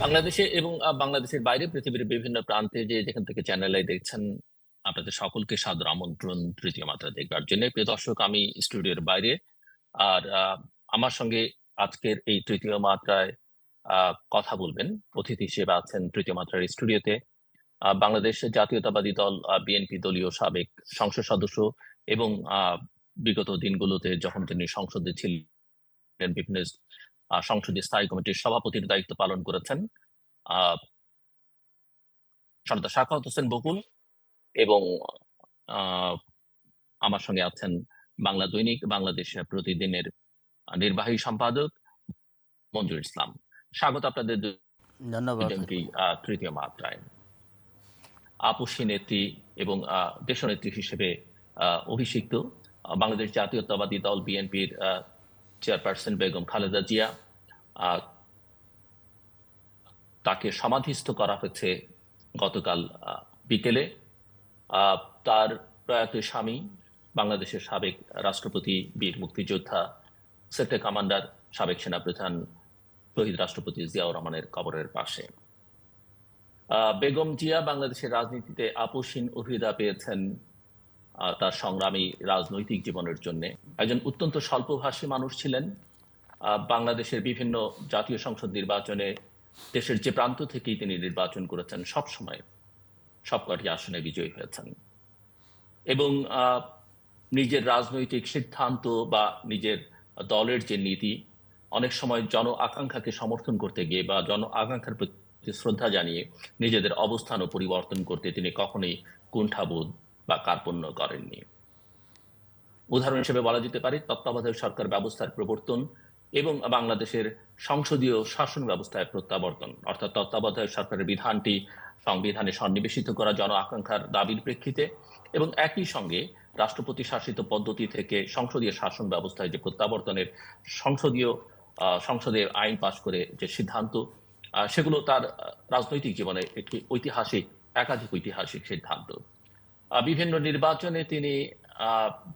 বাংলাদেশে এবং বাংলাদেশের বাইরে পৃথিবীর বিভিন্ন প্রান্তে যেখান থেকে চ্যানেলে দেখছেন, আপনাদের সকলকে সাদর আমন্ত্রণ তৃতীয় মাত্রা দেখবার জন্য। প্রিয় দর্শক, আমি স্টুডিওর বাইরে। আর আমার সঙ্গে আজকের এই তৃতীয় মাত্রায় কথা বলবেন, অতিথি হিসেবে আছেন তৃতীয় মাত্রার স্টুডিওতে বাংলাদেশ জাতীয়তাবাদী দল বিএনপি দলীয় সাবেক সংসদ সদস্য এবং বিগত দিনগুলোতে যখন তিনি সংসদে ছিলেন বিভিন্ন সংসদীয় স্থায়ী কমিটির সভাপতির দায়িত্ব পালন করেছেন সনতা সাখাওয়াত হোসেন বকুল, এবং আমার সঙ্গে আছেন বাংলা দৈনিক বাংলাদেশ প্রতিদিনের নির্বাহী সম্পাদক মঞ্জুর ইসলাম। স্বাগত আপনাদের দুজনকেই তৃতীয় মাত্রায়। আপসী নেত্রী এবং দেশনেত্রী হিসেবে অভিষিক্ত বাংলাদেশ জাতীয়তাবাদী দল বিএনপির চেয়ারপারসন বেগম খালেদা জিয়া, তাকে সমাধিস্থ করা হয়েছে গতকাল বিকেলে। তার প্রয়াত স্বামী বাংলাদেশের সাবেক রাষ্ট্রপতি, বীর মুক্তিযোদ্ধা, সেক্টর কমান্ডার, সাবেক সেনাপ্রধান শহীদ রাষ্ট্রপতি জিয়াউর রহমানের কবরের পাশে। বেগম জিয়া বাংলাদেশের রাজনীতিতে আপসহীন অভিধা পেয়েছেন তার সংগ্রামী রাজনৈতিক জীবনের জন্য। একজন অত্যন্ত স্বল্পভাষী মানুষ ছিলেন। বাংলাদেশের বিভিন্ন জাতীয় সংসদ নির্বাচনে দেশের যে প্রান্ত থেকেই তিনি নির্বাচন করেছেন, সবসময় সবকটি আসনে বিজয়ী হয়েছেন এবং নিজের রাজনৈতিক সিদ্ধান্ত বা নিজের দলের যে নীতি, অনেক সময় জন আকাঙ্ক্ষাকে সমর্থন করতে গিয়ে বা জন আকাঙ্ক্ষার প্রতি শ্রদ্ধা জানিয়ে নিজেদের অবস্থান ও পরিবর্তন করতে তিনি কখনোই কুণ্ঠাবোধ বা কার্পণ্য করেননি। উদাহরণ হিসেবে বলা যেতে পারে তত্ত্বাবধায়ক সরকার ব্যবস্থার প্রবর্তন এবং বাংলাদেশের সংসদীয় শাসন ব্যবস্থায় প্রত্যাবর্তন, অর্থাৎ তত্ত্বাবধায়ক সরকারের বিধানটি সংবিধানে সন্নিবেশিত করা জন আকাঙ্ক্ষার দাবির প্রেক্ষিতে, এবং একই সঙ্গে রাষ্ট্রপতি শাসিত পদ্ধতি থেকে সংসদীয় শাসন ব্যবস্থায় যে প্রত্যাবর্তনের সংসদে আইন পাশ করে যে সিদ্ধান্ত, সেগুলো তার রাজনৈতিক জীবনে একটি একাধিক ঐতিহাসিক সিদ্ধান্ত। বিভিন্ন নির্বাচনে তিনি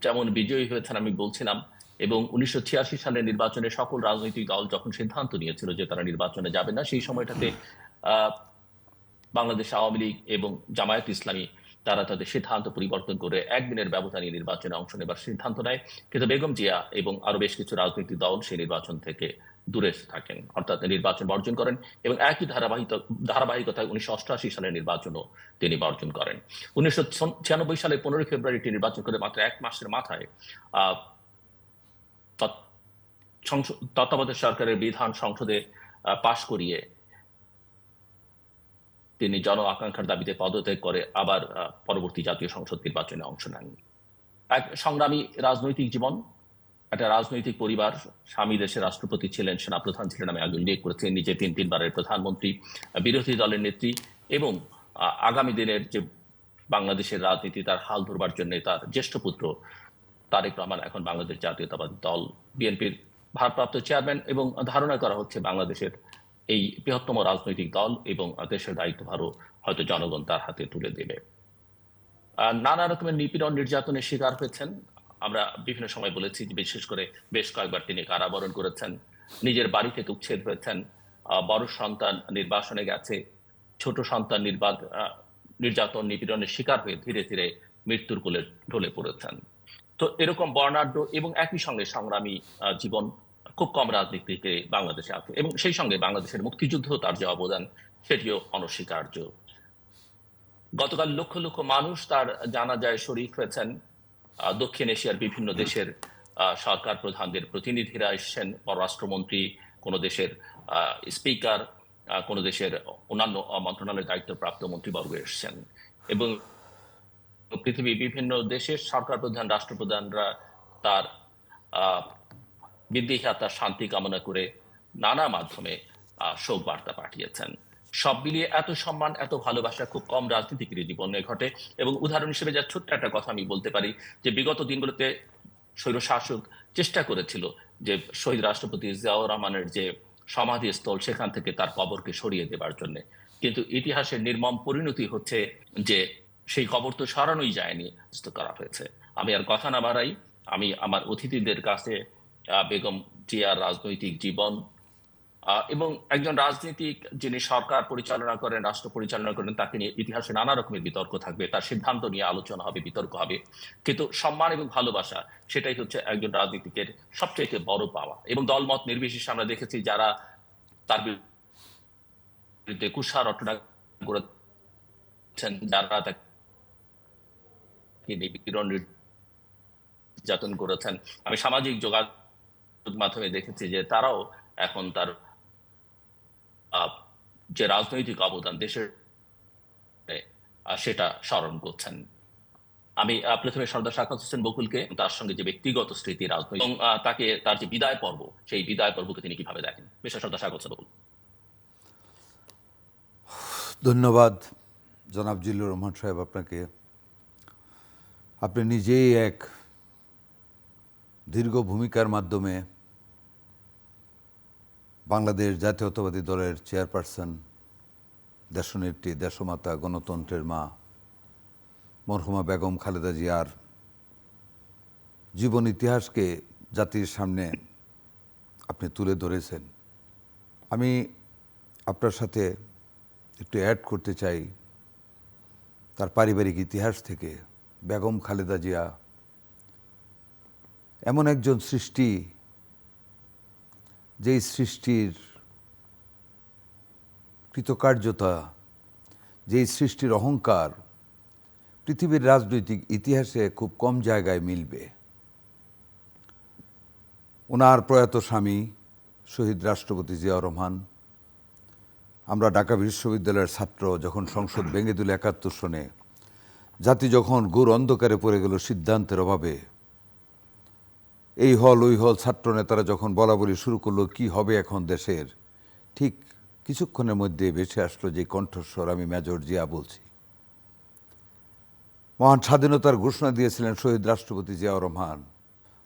যেমন বিজয়ী হয়েছেন আমি বলছিলাম, এবং 1986 সালের নির্বাচনে সকল রাজনৈতিক দল যখন সিদ্ধান্ত নিয়েছিল যে তারা নির্বাচনে যাবে না, সেই সময়টাতে বাংলাদেশ আওয়ামী লীগ এবং জামায়াত ইসলামী তারা তাদের সিদ্ধান্ত পরিবর্তন করে একদিনের ব্যবধানে নির্বাচনে অংশ নেবার সিদ্ধান্ত নেয়। কিন্তু বেগম জিয়া এবং আরো বেশ কিছু রাজনৈতিক দল সেই নির্বাচন থেকে দূরে থাকেন, অর্থাৎ নির্বাচন বর্জন করেন, এবং একই ধারাবাহিকতায় 1988 সালের নির্বাচনও তিনি বর্জন করেন। 1996 সালের 15 ফেব্রুয়ারি নির্বাচন করে মাত্র এক মাসের মাথায় তত্ত্বাবধায়ক সরকারের বিধান সংসদে পাশ করিয়ে তিনি জন আকাঙ্ক্ষার দাবিতে পদত্যাগ করে আবার পরবর্তী জাতীয় সংসদ নির্বাচনে অংশ নেন। এক সংগ্রামী রাজনৈতিক জীবন, একটা রাজনৈতিক পরিবার। স্বামী দেশের রাষ্ট্রপতি ছিলেন, সেনাপ্রধান ছিলেন, আমি আগে উল্লেখ করেছি, নিজে তিনবারের প্রধানমন্ত্রী, বিরোধী দলের নেত্রী, এবং আগামী দিনের যে বাংলাদেশের রাজনীতি তার হাল ধরবার জন্য তার জ্যেষ্ঠ পুত্র তারেক রহমান এখন বাংলাদেশ জাতীয়তাবাদী দল বিএনপির ভারপ্রাপ্ত চেয়ারম্যান, এবং ধারণা করা হচ্ছে বাংলাদেশের এই বৃহত্তম রাজনৈতিক দল এবং দেশের দায়িত্বভারও হয়তো জনগণ তার হাতে তুলে দেবে। নানা রকমের নিপীড়ন নির্যাতনের শিকার হয়েছেন। আমরা বিভিন্ন সময় বলেছি, বিশেষ করে বেশ কয়েকবার তিনি কারাবরণ করেছেন, নিজের বাড়ি থেকে উচ্ছেদ হয়েছেন, বড় সন্তান নির্বাসনে গেছে, ছোট সন্তান নির্যাতন নিপীড়নের শিকার হয়ে ধীরে ধীরে মৃত্যুর কোলে ঢলে পড়েছেন। তো এরকম বর্ণাঢ্য এবং একই সঙ্গে সংগ্রামী জীবন খুব কম রাজনীতিতে বাংলাদেশে আছে, এবং সেই সঙ্গে বাংলাদেশের মুক্তিযুদ্ধ তার যে অবদান সেটিও অনস্বীকার্য। গতকাল লক্ষ লক্ষ মানুষ তার জানাজায় শরীক হয়েছেন। দক্ষিণ এশিয়ার বিভিন্ন দেশের সরকার প্রধানদের প্রতিনিধিরা এসেছেন, পররাষ্ট্রমন্ত্রী, কোন দেশের স্পিকার, কোন দেশের অন্যান্য মন্ত্রণালয়ের দায়িত্বপ্রাপ্ত মন্ত্রীবর্গ এসেছেন, এবং পৃথিবীর বিভিন্ন দেশের সরকার প্রধান, রাষ্ট্রপ্রধানরা তার বিদেহী আত্মার শান্তি কামনা করে নানা মাধ্যমে শোক বার্তা পাঠিয়েছেন। সব মিলিয়ে এত সম্মান, এত ভালোবাসা খুব কম রাজনীতিকের জীবনে ঘটে। এবং উদাহরণ হিসেবে যা ছোট্ট একটা কথা আমি বলতে পারি, যে বিগত দিনগুলোতে স্বৈরশাসক চেষ্টা করেছিল যে শহীদ রাষ্ট্রপতি জিয়াউর রহমানের যে সমাধিস্থল সেখান থেকে তার কবরকে সরিয়ে দেবার জন্য, কিন্তু ইতিহাসের নির্মম পরিণতি হচ্ছে যে সেই কবর তো সরানোই যায়নি, করা হয়েছে। আমি আর কথা না বাড়াই, আমি আমার অতিথিদের কাছে বেগম জিয়ার রাজনৈতিক জীবন, এবং একজন রাজনীতিক যিনি সরকার পরিচালনা করেন, রাষ্ট্র পরিচালনা করেন, তাকে নিয়ে ইতিহাসে নানা রকমের বিতর্ক থাকবে, তার সিদ্ধান্ত নিয়ে আলোচনা হবে, বিতর্ক হবে, কিন্তু সম্মান এবং ভালোবাসা সেটাই হচ্ছে একজন রাজনীতিকের সবচেয়ে বড় পাওয়া। এবং দলমত নির্বিশেষে আমরা দেখেছি যারা তার বিরুদ্ধে কুৎসা রটনা করেছেন, যারা তাকে নিপীড়ন নির্যাতন করেছেন, আমি সামাজিক যোগাযোগ মাধ্যমে দেখেছি যে তারাও এখন তার যে রাজনৈতিক অবদান দেশের সেটা স্মরণ করছেন। আমি প্রথমে সর্দার সাখাওয়াত হোসেন বকুলকে, তার সঙ্গে যে ব্যক্তিগত স্মৃতি, রাজনৈতিক এবং তাকে তার যে বিদায় পর্ব, সেই বিদায় পর্বকে তিনি কিভাবে দেখেন, মিস্টার সর্দার সাখাওয়াত হোসেন বকুল। ধন্যবাদ জনাব জিল্লুর রহমান সাহেব আপনাকে। আপনি নিজেই এক দীর্ঘ ভূমিকার মাধ্যমে বাংলাদেশ জাতীয়তাবাদী দলের চেয়ারপারসন, দেশনেত্রী, দেশমাতা, গণতন্ত্রের মা মরহুমা বেগম খালেদা জিয়ার জীবন ইতিহাসকে জাতির সামনে আপনি তুলে ধরেছেন। আমি আপনার সাথে একটু অ্যাড করতে চাই তার পারিবারিক ইতিহাস থেকে। বেগম খালেদা জিয়া এমন একজন সৃষ্টি, যেই সৃষ্টির কৃতকার্যতা, যেই সৃষ্টির অহংকার পৃথিবীর রাজনৈতিক ইতিহাসে খুব কম জায়গায় মিলবে। ওনার প্রয়াত স্বামী শহীদ রাষ্ট্রপতি জিয়াউর রহমান, আমরা ঢাকা বিশ্ববিদ্যালয়ের ছাত্র যখন সংসদ ভেঙে দিল ৭১ সনে, জাতি যখন ঘোর অন্ধকারে পড়ে গেল সিদ্ধান্তের অভাবে, এই হল ওই হল ছাত্র নেতারা যখন বলা বলি শুরু করলো কি হবে এখন দেশের, ঠিক কিছুক্ষণের মধ্যে ভেসে আসলো যে কণ্ঠস্বর, আমি মেজর জিয়া বলছি। মহান স্বাধীনতার ঘোষণা দিয়েছিলেন শহীদ রাষ্ট্রপতি জিয়াউর রহমান।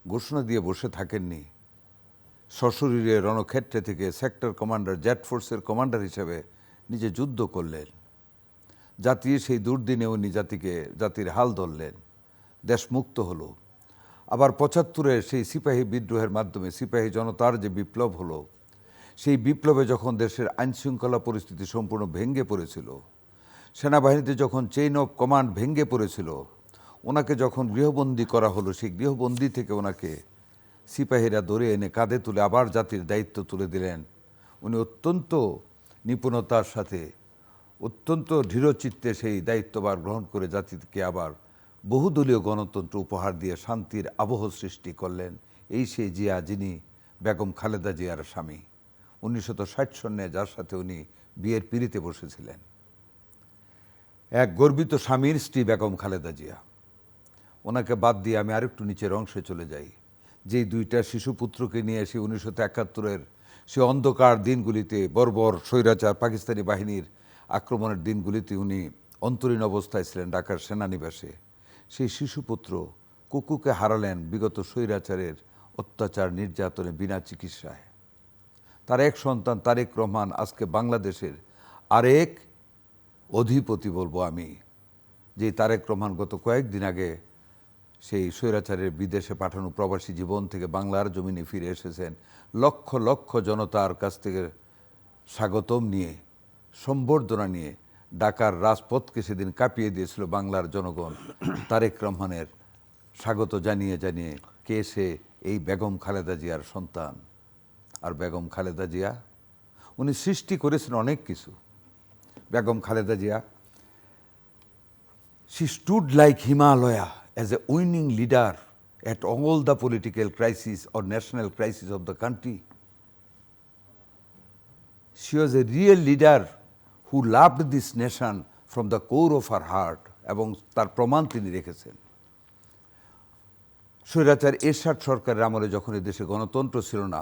ঘোষণা দিয়ে বসে থাকেননি, সশরীরে রণক্ষেত্রে থেকে সেক্টর কমান্ডার, জেট ফোর্সের কমান্ডার হিসেবে নিজে যুদ্ধ করলেন। জাতির সেই দুর্দিনে উনি জাতির হাল ধরলেন, দেশ মুক্ত হলো। আবার ৭৫-এর সেই সিপাহী বিদ্রোহের মাধ্যমে সিপাহী জনতার যে বিপ্লব হলো, সেই বিপ্লবে যখন দেশের আইনশৃঙ্খলা পরিস্থিতি সম্পূর্ণ ভেঙে পড়েছিল, সেনাবাহিনীতে যখন চেইন অফ কমান্ড ভেঙে পড়েছিল, ওনাকে যখন গৃহবন্দী করা হলো, সেই গৃহবন্দী থেকে ওনাকে সিপাহীরা ধরে এনে কাঁধে তুলে আবার জাতির দায়িত্ব তুলে দিলেন। উনি অত্যন্ত নিপুণতার সাথে, অত্যন্ত দৃঢ়চিত্তে সেই দায়িত্বভার গ্রহণ করে জাতিকে আবার বহুদলীয় গণতন্ত্র উপহার দিয়ে শান্তির আবহ সৃষ্টি করলেন। এই সেই জিয়া যিনি বেগম খালেদা জিয়ার স্বামী, ১৯৬০ সনে যার সাথে উনি বিয়ের পিঁড়িতে বসেছিলেন। এক গর্বিত স্বামীর স্ত্রী বেগম খালেদা জিয়া। ওনাকে বাদ দিয়ে আমি আরেকটু নিচের অংশে চলে যাই। যেই দুইটা শিশুপুত্রকে নিয়ে এসে ১৯৭১-এর সে অন্ধকার দিনগুলিতে, বর্বর স্বৈরাচার পাকিস্তানি বাহিনীর আক্রমণের দিনগুলিতে উনি অন্তরীণ অবস্থায় ছিলেন ঢাকার সেনানিবাসে। সেই শিশুপুত্র কুকুকে হারালেন বিগত স্বৈরাচারের অত্যাচার নির্যাতনে বিনা চিকিৎসায়। তার এক সন্তান তারেক রহমান আজকে বাংলাদেশের আরেক অধিপতি বলবো আমি। যে তারেক রহমান গত কয়েকদিন আগে সেই স্বৈরাচারের বিদেশে পাঠানো প্রবাসী জীবন থেকে বাংলার জমিনে ফিরে এসেছেন, লক্ষ লক্ষ জনতার কাছ থেকে স্বাগতম নিয়ে, সম্বর্ধনা নিয়ে ঢাকার রাজপথকে সেদিন কাঁপিয়ে দিয়েছিল বাংলার জনগণ। তারেক রহমানের স্বাগত জানিয়ে জানিয়ে কে সে, এই বেগম খালেদা জিয়ার সন্তান। আর বেগম খালেদা জিয়া উনি সৃষ্টি করেছেন অনেক কিছু। Begum Khaleda Zia, she stood like Himalaya as a winning leader at all the political crises or national crises of the country. She was a real leader who loved this nation from the core of her heart, এবং তার প্রমাণ তিনি রেখেছেন। স্বৈরাচার এরশাদ সরকারের আমলে যখন এই দেশে গণতন্ত্র ছিল না,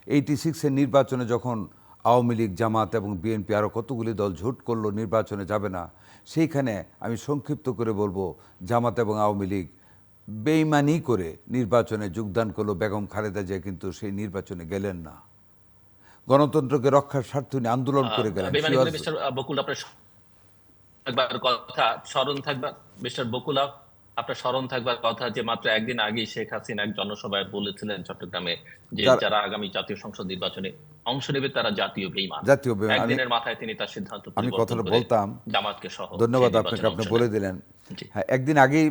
86-এর নির্বাচনে যখন আওয়ামী লীগ, জামাত এবং বিএনপি আরও কতগুলি দল জোট করলো নির্বাচনে যাবে না, সেইখানে আমি সংক্ষিপ্ত করে বলবো জামাত এবং আওয়ামী লীগ বেইমানি করে নির্বাচনে যোগদান করলো। বেগম খালেদা জিয়া কিন্তু সেই নির্বাচনে গেলেন না। গণতন্ত্রকে রক্ষার স্বার্থে উনি আন্দোলন করে গেলেন। মিস্টার বকুল, আপনার একবার কথা স্মরণ থাকবে মিস্টার বকুল, আপনার স্মরণ থাকবার কথা যে মাত্র একদিন আগে শেখ হাসিনা এক জনসভায় বলেছিলেন চট্টগ্রামে যে যার যারা আগামী জাতীয় সংসদ নির্বাচনে অংশ নেবে তারা জাতীয় বেঈমান। জাতীয় একদিনের মাথায় তিনি তার সিদ্ধান্ত আমি পরিবর্তন কথাটা করে বলতাম, জামাতকে সহ সেই ধন্যবাদ আপনাকে, নির্বাচনে আপনি অংশ বলে নেন। দিলেন। জি। হ্যাঁ, একদিন আগেই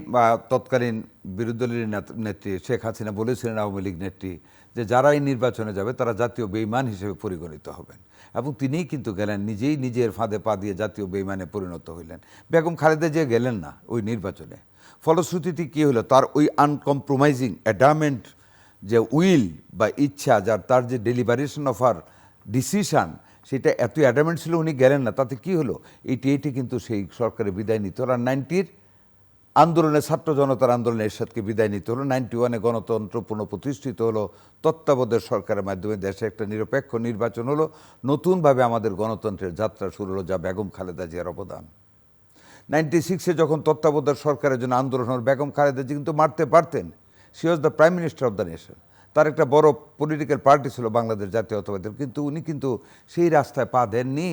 তৎকালীন বিরোধী দলের নেত্রী শেখ হাসিনা বলেছিলেন আওয়ামী লীগ নেত্রী যে যারা এই নির্বাচনে যাবে তারা জাতীয় বেঈমান হিসেবে পরিগণিত হবেন, এবং তিনিই কিন্তু গেলেন, নিজেই নিজের ফাঁদে পা দিয়ে জাতীয় বেঈমানে পরিণত হইলেন। বেগম খালেদা জিয়া গেলেন না ওই নির্বাচনে। ফলশ্রুতিতে কী হলো, তার ওই আনকম্প্রোমাইজিং অ্যাডামেন্ট যে উইল বা ইচ্ছা, যার তার যে ডেলিভারেশন অফ আর ডিসিশন, সেটা এত অ্যাডামেন্ট ছিল, উনি গেলেন না। তাতে কি হলো, এইটি কিন্তু সেই সরকারের বিদায় নিতে হলো। আর 90-র আন্দোলনে, ছাত্র জনতার আন্দোলনে এরশাদকে বিদায় নিতে হলো। 91-এ গণতন্ত্র পুনঃপ্রতিষ্ঠিত হলো তত্ত্বাবধায়ক সরকারের মাধ্যমে, দেশে একটা নিরপেক্ষ নির্বাচন হলো, নতুনভাবে আমাদের গণতন্ত্রের যাত্রা শুরু হলো, যা বেগম খালেদা জিয়ার অবদান। 96-এ যখন তত্ত্বাবধায়ক সরকারের জন্য আন্দোলন হল, বেগম খালেদা জি কিন্তু মারতে পারতেন। She was the prime minister of the nation. তার একটা বড় পলিটিক্যাল পার্টি ছিল বাংলাদেশ জাতীয়তাবাদী, কিন্তু উনি কিন্তু সেই রাস্তায় পা দেননি।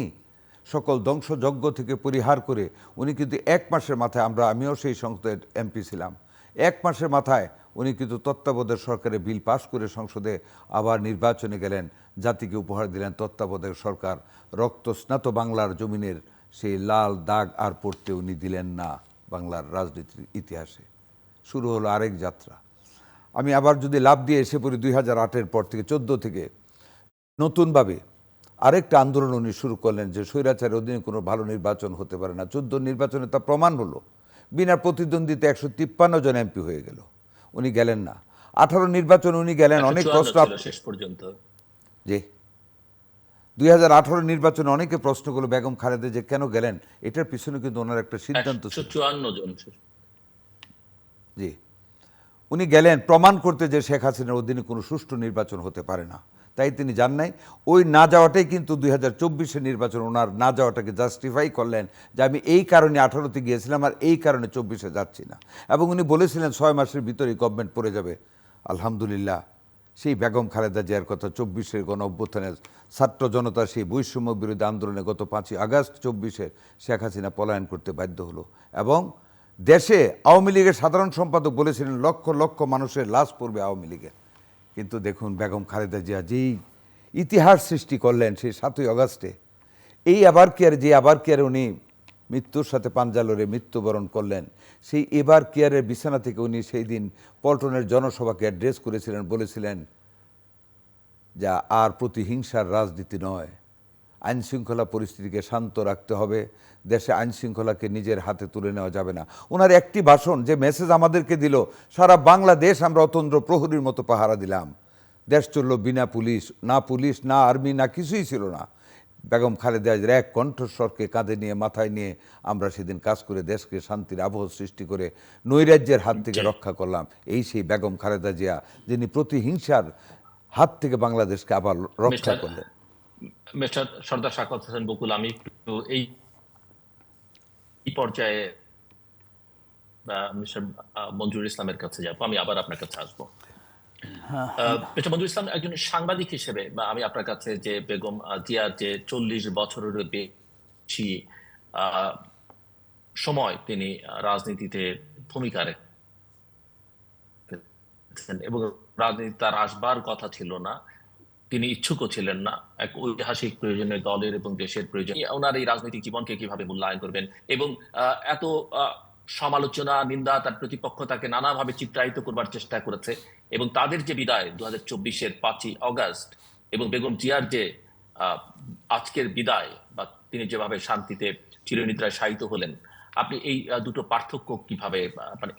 সকল ধ্বংসযজ্ঞ থেকে পরিহার করে উনি কিন্তু 1 মাসের মাথায়, আমিও সেই সংসদের এমপি ছিলাম, 1 মাসের মাথায় উনি কিন্তু তত্ত্বাবধায়ক সরকারের বিল পাশ করে সংসদে আবার নির্বাচনে গেলেন, জাতিকে উপহার দিলেন তত্ত্বাবধায়ক সরকার। রক্তস্নাত বাংলার জমিনের সেই লাল দাগ আর পড়তে উনি দিলেন না বাংলার রাজনীতির ইতিহাসে। শুরু হলো আরেক যাত্রা। আমি আবার যদি লাভ দিয়ে এসে পড়ি 2008-এর পর থেকে, 14 থেকে নতুনভাবে আরেকটা আন্দোলন উনি শুরু করলেন যে স্বৈরাচারের অধীনে কোনো ভালো নির্বাচন হতে পারে না। 14 নির্বাচনে তা প্রমাণ হলো। বিনা প্রতিদ্বন্দ্বিতা 153 জন এমপি হয়ে গেল, উনি গেলেন না। 18 নির্বাচনে উনি গেলেন, অনেক 154 প্রশ্ন ছিল শেষ পর্যন্ত। যে 2018 নির্বাচনে অনেকে প্রশ্ন করলো বেগম খালেদা যে কেন গেলেন, এটার পিছনে কিন্তু ওনার একটা সিদ্ধান্ত ছিল। 154 জন। জি, উনি গেলেন প্রমাণ করতে যে শেখ হাসিনার অধীনে কোনো সুষ্ঠু নির্বাচন হতে পারে না, তাই তিনি যান নাই। ওই না যাওয়াটাই কিন্তু 2024-এর নির্বাচন, ওনার না যাওয়াটাকে জাস্টিফাই করলেন যে আমি এই কারণে 18-তে গিয়েছিলাম আর এই কারণে 24-এ যাচ্ছি না। এবং উনি বলেছিলেন 6 মাসের ভিতরেই গভর্নমেন্ট পড়ে যাবে। আলহামদুলিল্লাহ, সেই বেগম খালেদা জিয়ার কথা 24-এর গণ অভ্যুত্থানের ছাত্র জনতার সেই বৈষম্য বিরোধী আন্দোলনে গত 5ই আগস্ট 24-এ শেখ হাসিনা পলায়ন করতে বাধ্য হলো। এবং দেশে আওয়ামী লীগের সাধারণ সম্পাদক বলেছিলেন লক্ষ লক্ষ মানুষের লাশ পড়বে আওয়ামী লীগের। কিন্তু দেখুন বেগম খালেদা জিয়া যেই ইতিহাস সৃষ্টি করলেন সেই 7ই আগস্টে, এই আবার কেয়ারে উনি মৃত্যুর সাথে পাঞ্জা লড়ে মৃত্যুবরণ করলেন। সেই এবার কেয়ারের বিছানা থেকে উনি সেই দিন পল্টনের জনসভাকে অ্যাড্রেস করেছিলেন, বলেছিলেন যা আর প্রতিহিংসার রাজনীতি নয়, আইনশৃঙ্খলা পরিস্থিতিকে শান্ত রাখতে হবে, দেশে আইনশৃঙ্খলাকে নিজের হাতে তুলে নেওয়া যাবে না। ওনার একটি ভাষণ যে মেসেজ আমাদেরকে দিল, সারা বাংলাদেশ আমরা অতন্দ্র প্রহরীর মতো পাহারা দিলাম, দেশ চলল বিনা পুলিশ না আর্মি না কিছুই ছিল না। বেগম খালেদা জিয়ার এক কণ্ঠস্বরকে কাঁধে নিয়ে মাথায় নিয়ে আমরা সেদিন কাজ করে দেশকে শান্তির আবহ সৃষ্টি করে নৈরাজ্যের হাত থেকে রক্ষা করলাম। এই সেই বেগম খালেদা জিয়া যিনি প্রতিহিংসার হাত থেকে বাংলাদেশকে আবার রক্ষা করলেন। মিস্টার সর্দার শাকত হোসেন বকুল, আমি একটু এই পর্যায়ে মিস্টার মঞ্জুর ইসলামের কাছে যাব, আমি আবার আপনার কাছে আসবো। মিস্টার মঞ্জুর ইসলাম, একজন সাংবাদিক হিসেবে বা আমি আপনার কাছে যে বেগম জিয়া যে 40 বছরের বেশি সময় তিনি রাজনীতিতে ভূমিকা রেখেছেন এবং রাজনীতি তার আসবার কথা ছিল না, তিনি ইচ্ছুকও ছিলেন না, এক ঐতিহাসিক প্রয়োজনে দলের এবং দেশের প্রয়োজন। ওনার এই রাজনৈতিক জীবনকে কিভাবে মূল্যায়ন করবেন? এবং এত সমালোচনা, নিন্দা, তার প্রতিপক্ষ তাকে নানাভাবে চিত্রায়িত করবার চেষ্টা করেছে এবং তাদের যে বিদায় 2024-এর 5ই আগস্ট এবং বেগম জিয়ার যে আজকের বিদায় বা তিনি যেভাবে শান্তিতে চিরনিদ্রায় শায়িত হলেন, আপনি এই দুটো পার্থক্য কিভাবে মানে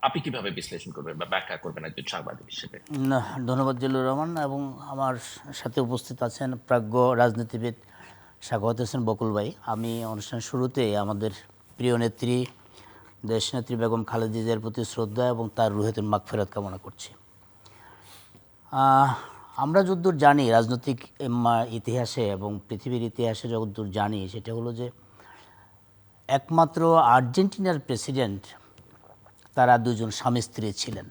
আপনি কিভাবে বিশ্লেষণ করবেন বা ব্যাখ্যা করবেন একজন সাংবাদিক হিসেবে? না, ধন্যবাদ জিল্লুর রহমান। এবং আমার সাথে উপস্থিত আছেন প্রাজ্ঞ রাজনীতিবিদ শাকওয়াত হোসেন বকুল ভাই। আমি অনুষ্ঠানের শুরুতে আমাদের প্রিয় নেত্রী দেশনেত্রী বেগম খালেদা জিয়ার প্রতি শ্রদ্ধা এবং তার রুহের মাগফিরাত কামনা করছি। আমরা যতদূর জানি রাজনৈতিক ইতিহাসে এবং পৃথিবীর ইতিহাসে যতদূর জানি, সেটা হলো যে একমাত্র আর্জেন্টিনার প্রেসিডেন্ট তারা দুজন স্বামী স্ত্রী ছিলেন,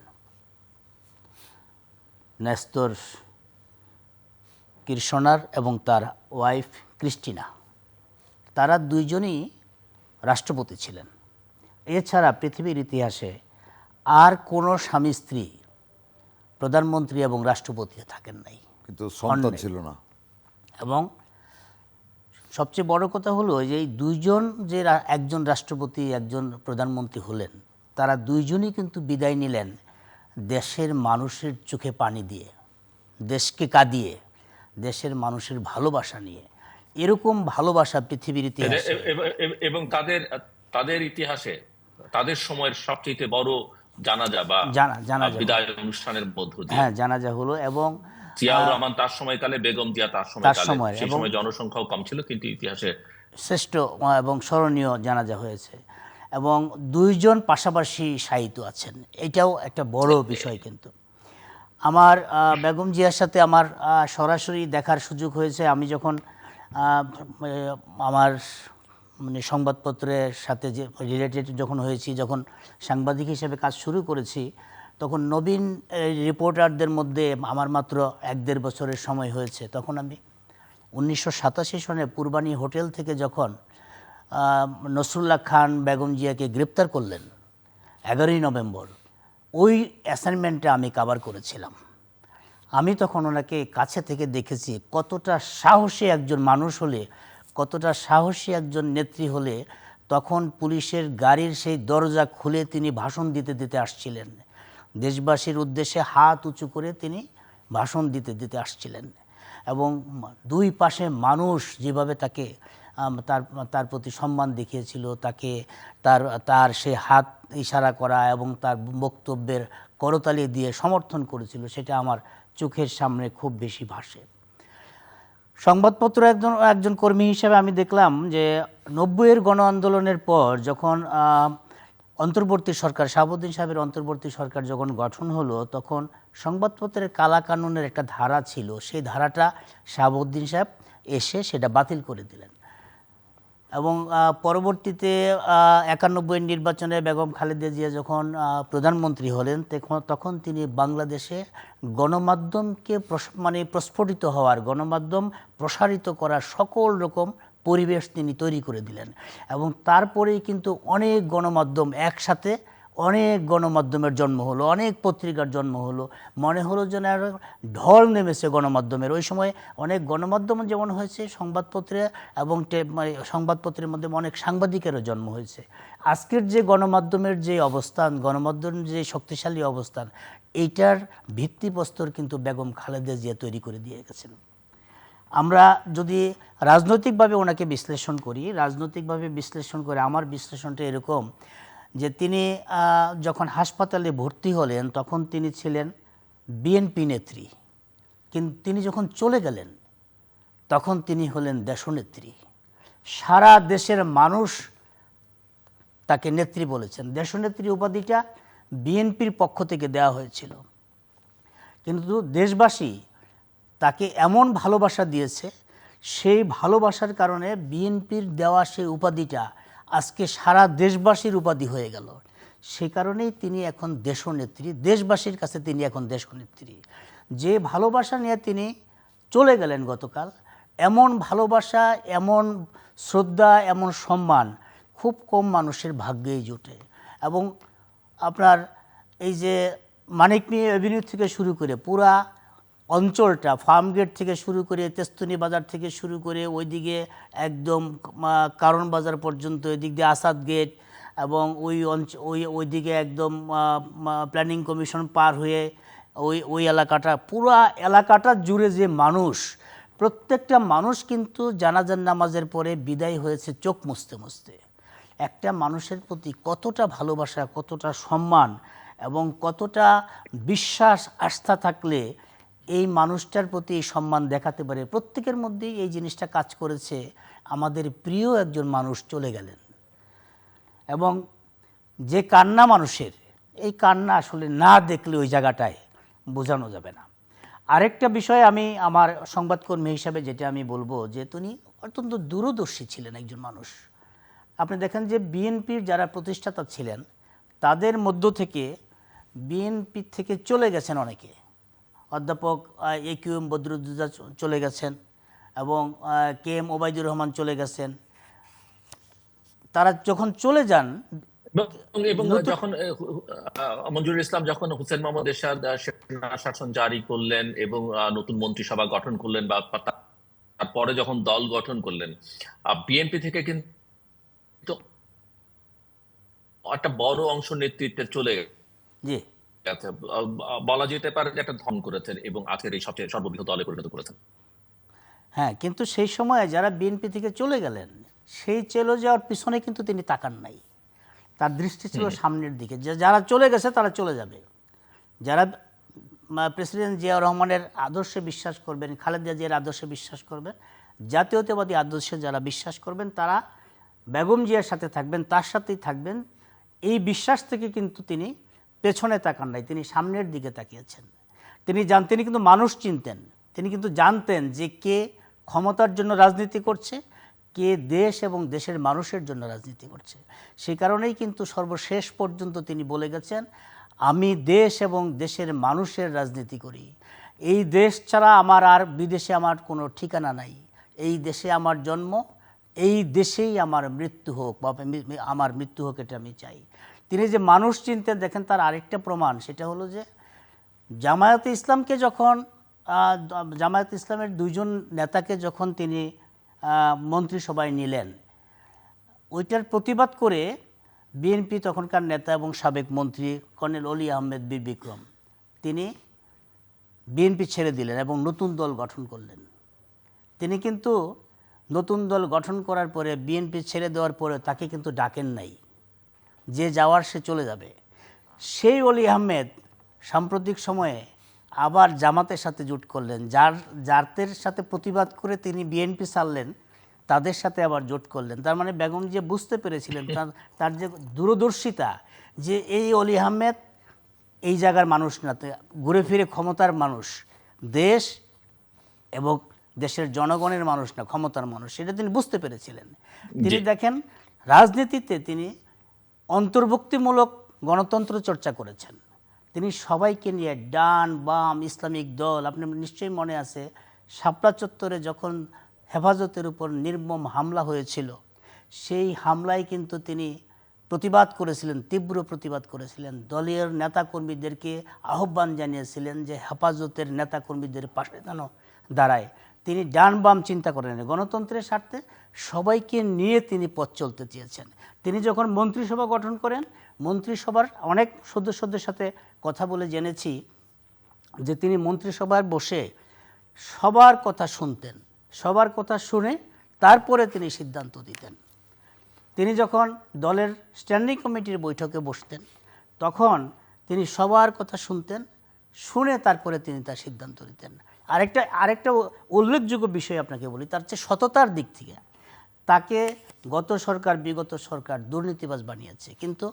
নেস্তর কিরশনার এবং তার ওয়াইফ ক্রিস্টিনা। তারা দুইজনই রাষ্ট্রপতি ছিলেন। এছাড়া পৃথিবীর ইতিহাসে আর কোনো স্বামী স্ত্রী প্রধানমন্ত্রী এবং রাষ্ট্রপতি থাকেন নাই, কিন্তু সন্তান নেই। ছিল না। এবং সবচেয়ে বড় কথা হলো যে এই দুইজন যে একজন রাষ্ট্রপতি একজন প্রধানমন্ত্রী হলেন, তারা দুইজনই কিন্তু বিদায় নিলেন দেশের মানুষের চোখে পানি দিয়ে, দেশকে কাঁদিয়ে, দেশের মানুষের ভালোবাসা নিয়ে। এরকম ভালোবাসা পৃথিবীর ইতিহাসে এবং তাদের তাদের ইতিহাসে তাদের সময়ের সবচেয়ে বড় জানাজা বা জানাজা বিদায় অনুষ্ঠানের মধ্য দিয়ে, হ্যাঁ জানাজা হলো। এবং জিয়াউর রহমান তার সময়কালে, বেগম জিয়া তার সময়কালে, সেই সময় জনসংখ্যাও কম ছিল, কিন্তু ইতিহাসে শ্রেষ্ঠ এবং স্মরণীয় জানাজা হয়েছে। এবং দুইজন পাশাপাশি শায়িত আছেন, এটাও একটা বড় বিষয়। কিন্তু আমার বেগম জিয়ার সাথে আমার সরাসরি দেখার সুযোগ হয়েছে। আমি যখন আমার মানে সংবাদপত্রের সাথে যে রিলেটেড যখন হয়েছি, যখন সাংবাদিক হিসেবে কাজ শুরু করেছি, তখন নবীন রিপোর্টারদের মধ্যে আমার মাত্র 1-1.5 বছরের সময় হয়েছে। তখন আমি 1987 সনে পূর্বানী হোটেল থেকে যখন নসরুল্লাহ খান বেগম জিয়াকে গ্রেপ্তার করলেন 11ই নভেম্বর, ওই অ্যাসাইনমেন্টটা আমি কভার করেছিলাম। আমি তখন ওনাকে কাছে থেকে দেখেছি কতটা সাহসী একজন মানুষ হলে, কতটা সাহসী একজন নেত্রী হলে তখন পুলিশের গাড়ির সেই দরজা খুলে তিনি ভাষণ দিতে দিতে আসছিলেন, দেশবাসীর উদ্দেশ্যে হাত উঁচু করে তিনি ভাষণ দিতে দিতে আসছিলেন। এবং দুই পাশে মানুষ যেভাবে তাকে তার প্রতি সম্মান দেখিয়েছিল, তাকে তার সে হাত ইশারা করা এবং তার বক্তব্যের করতালি দিয়ে সমর্থন করেছিল, সেটা আমার চোখের সামনে খুব বেশি ভাসে। সংবাদপত্র একজন কর্মী হিসেবে আমি দেখলাম যে 90-এর গণ আন্দোলনের পর যখন অন্তর্বর্তী সরকার, শাহাবুদ্দিন সাহেবের অন্তর্বর্তী সরকার যখন গঠন হলো, তখন সংবাদপত্রের কালা কানুনের একটা ধারা ছিল, সেই ধারাটা শাহাবুদ্দিন সাহেব এসে সেটা বাতিল করে দিলেন। এবং পরবর্তীতে 91-এর নির্বাচনে বেগম খালেদা জিয়া যখন প্রধানমন্ত্রী হলেন, তখন তিনি বাংলাদেশে গণমাধ্যমকে প্রস্ফুটিত হওয়ার, গণমাধ্যম প্রসারিত করার সকল রকম পরিবেশ তিনি তৈরি করে দিলেন। এবং তারপরেই কিন্তু অনেক গণমাধ্যম একসাথে, অনেক গণমাধ্যমের জন্ম হলো, অনেক পত্রিকার জন্ম হলো। মনে হলো যেন আর ঢল নেমেছে গণমাধ্যমের। ওই সময় অনেক গণমাধ্যম যেমন হয়েছে, সংবাদপত্রে এবং সংবাদপত্রের মধ্যে অনেক সাংবাদিকেরও জন্ম হয়েছে। আজকের যে গণমাধ্যমের যে অবস্থান, গণমাধ্যমের যে শক্তিশালী অবস্থান, এইটার ভিত্তিপ্রস্তর কিন্তু বেগম খালেদা জিয়া তৈরি করে দিয়ে গেছেন। আমরা যদি রাজনৈতিকভাবে ওনাকে বিশ্লেষণ করি, রাজনৈতিকভাবে বিশ্লেষণ করে আমার বিশ্লেষণটা এরকম যে তিনি যখন হাসপাতালে ভর্তি হলেন তখন তিনি ছিলেন বিএনপি নেত্রী, কিন্তু তিনি যখন চলে গেলেন তখন তিনি হলেন দেশনেত্রী। সারা দেশের মানুষ তাকে নেত্রী বলেছেন। দেশনেত্রী উপাধিটা বিএনপির পক্ষ থেকে দেওয়া হয়েছিল, কিন্তু দেশবাসী তাকে এমন ভালোবাসা দিয়েছে, সেই ভালোবাসার কারণে বিএনপির দেওয়া সেই উপাধিটা আজকে সারা দেশবাসীর উপাধি হয়ে গেল। সে কারণেই তিনি এখন দেশনেত্রী, দেশবাসীর কাছে তিনি এখন দেশনেত্রী। যে ভালোবাসা নিয়ে তিনি চলে গেলেন গতকাল, এমন ভালোবাসা, এমন শ্রদ্ধা, এমন সম্মান খুব কম মানুষের ভাগ্যেই জোটে। এবং আপনার এই যে মানিক মিয়া এভিনিউ থেকে শুরু করে পুরা অঞ্চলটা, ফার্মগেট থেকে শুরু করে তেস্তুনি বাজার থেকে শুরু করে ওইদিকে একদম কারণ বাজার পর্যন্ত, ওইদিক দিয়ে আসাদ গেট এবং ওইদিকে একদম প্ল্যানিং কমিশন পার হয়ে ওই এলাকাটা, পুরা এলাকাটা জুড়ে যে মানুষ, প্রত্যেকটা মানুষ কিন্তু জানাজার নামাজের পরে বিদায় হয়েছে চোখ মুছতে মুছতে। একটা মানুষের প্রতি কতটা ভালোবাসা, কতটা সম্মান এবং কতটা বিশ্বাস, আস্থা থাকলে এই মানুষটার প্রতি এই সম্মান দেখাতে পারে। প্রত্যেকের মধ্যেই এই জিনিসটা কাজ করেছে। আমাদের প্রিয় একজন মানুষ চলে গেলেন এবং যে কান্না মানুষের, এই কান্না আসলে না দেখলে ওই জায়গাটায় বোঝানো যাবে না। আরেকটা বিষয় আমি আমার সংবাদকর্মী হিসাবে যেটা আমি বলবো, যে তিনি অত্যন্ত দূরদর্শী ছিলেন একজন মানুষ। আপনি দেখেন যে বিএনপির যারা প্রতিষ্ঠাতা ছিলেন তাদের মধ্য থেকে বিএনপি থেকে চলে গেছেন অনেকে। অধ্যাপক AQM বদরুদ্দোজা চলে গেছেন এবং KM ওবায়দুর রহমান চলে গেছেন। তারা যখন চলে যান, এবং নতুন যখন মঞ্জুরুল ইসলাম যখন হোসেন মোহাম্মদ এরশাদ সেনা শাসন জারি করলেন এবং নতুন মন্ত্রিসভা গঠন করলেন, বা তারপরে যখন দল গঠন করলেন, বিএনপি থেকে কিন্তু একটা বড় অংশ নেতৃত্বে চলে জি গেছে। বলা যেতে পারে যে একটা ধন করেছেন এবং আজকের এই সবচেয়ে সর্ববৃহৎ দলে পরিণত করেছেন। হ্যাঁ, কিন্তু সেই সময়ে যারা বিএনপি থেকে চলে গেলেন, সেই চলে যাওয়ার পিছনে কিন্তু তিনি তাকান নাই। তার দৃষ্টি ছিল সামনের দিকে, যে যারা চলে গেছে তারা চলে যাবে। যারা প্রেসিডেন্ট জিয়াউর রহমানের আদর্শে বিশ্বাস করবেন, খালেদা জিয়ার আদর্শে বিশ্বাস করবেন, জাতীয়তাবাদী আদর্শে যারা বিশ্বাস করবেন, তারা বেগম জিয়ার সাথে থাকবেন, তার সাথেই থাকবেন। এই বিশ্বাস থেকে কিন্তু তিনি পেছনে তাকান নাই, তিনি সামনের দিকে তাকিয়েছেন। তিনি কিন্তু মানুষ চিনতেন, তিনি কিন্তু জানতেন যে কে ক্ষমতার জন্য রাজনীতি করছে, কে দেশ এবং দেশের মানুষের জন্য রাজনীতি করছে। সেই কারণেই কিন্তু সর্বশেষ পর্যন্ত তিনি বলে গেছেন, আমি দেশ এবং দেশের মানুষের রাজনীতি করি। এই দেশ ছাড়া আমার আর বিদেশে আমার কোনো ঠিকানা নাই। এই দেশে আমার জন্ম, এই দেশেই আমার মৃত্যু হোক, বা আমার মৃত্যু হোক, এটা আমি চাই। তিনি যে মানুষ চিনতেন, দেখেন তার আরেকটা প্রমাণ, সেটা হলো যে জামায়াতে ইসলামকে যখন জামায়াতে ইসলামের দুইজন নেতাকে যখন তিনি মন্ত্রিসভায় নিলেন, ওইটার প্রতিবাদ করে বিএনপি তখনকার নেতা এবং সাবেক মন্ত্রী কর্নেল অলি আহমেদ বীর বিক্রম, তিনি বিএনপি ছেড়ে দিলেন এবং নতুন দল গঠন করলেন। তিনি কিন্তু নতুন দল গঠন করার পরে, বিএনপি ছেড়ে দেওয়ার পরে তাকে কিন্তু ডাকেন নাই, যে যাওয়ার সে চলে যাবে। সেই অলি আহমেদ সাম্প্রতিক সময়ে আবার জামাতের সাথে জোট করলেন, যাদের সাথে প্রতিবাদ করে তিনি বিএনপি ছাড়লেন, তাদের সাথে আবার জোট করলেন। তার মানে বেগম যে বুঝতে পেরেছিলেন, তার যে দূরদর্শিতা, যে এই অলি আহমেদ এই জায়গার মানুষ না, ঘুরে ফিরে ক্ষমতার মানুষ, দেশ এবং দেশের জনগণের মানুষ না, ক্ষমতার মানুষ, সেটা তিনি বুঝতে পেরেছিলেন। তিনি দেখেন রাজনীতিতে তিনি অন্তর্ভুক্তিমূলক গণতন্ত্র চর্চা করেছেন। তিনি সবাইকে নিয়ে, ডান বাম ইসলামিক দল, আপনার নিশ্চয়ই মনে আছে শাপলা চত্বরে যখন হেফাজতের উপর নির্মম হামলা হয়েছিল, সেই হামলায় কিন্তু তিনি প্রতিবাদ করেছিলেন, তীব্র প্রতিবাদ করেছিলেন। দলীয় নেতাকর্মীদেরকে আহ্বান জানিয়েছিলেন যে হেফাজতের নেতাকর্মীদের পাশে যেন দাঁড়ায়। তিনি ডান বাম চিন্তা করেন, গণতন্ত্রের স্বার্থে সবাইকে নিয়ে তিনি পথ চলতে চেয়েছেন। তিনি যখন মন্ত্রিসভা গঠন করেন, মন্ত্রিসভার অনেক সদস্যদের সাথে কথা বলে জেনেছি যে তিনি মন্ত্রিসভায় বসে সবার কথা শুনতেন, সবার কথা শুনে তারপরে তিনি সিদ্ধান্ত দিতেন। তিনি যখন দলের স্ট্যান্ডিং কমিটির বৈঠকে বসতেন, তখন তিনি সবার কথা শুনতেন, শুনে তারপরে তিনি তার সিদ্ধান্ত দিতেন। আরেকটা উল্লেখযোগ্য বিষয় আপনাকে বলি, তার চেয়ে সততার দিক থেকে তাকে বিগত সরকার দুর্নীতিবাজ বানিয়েছে, কিন্তু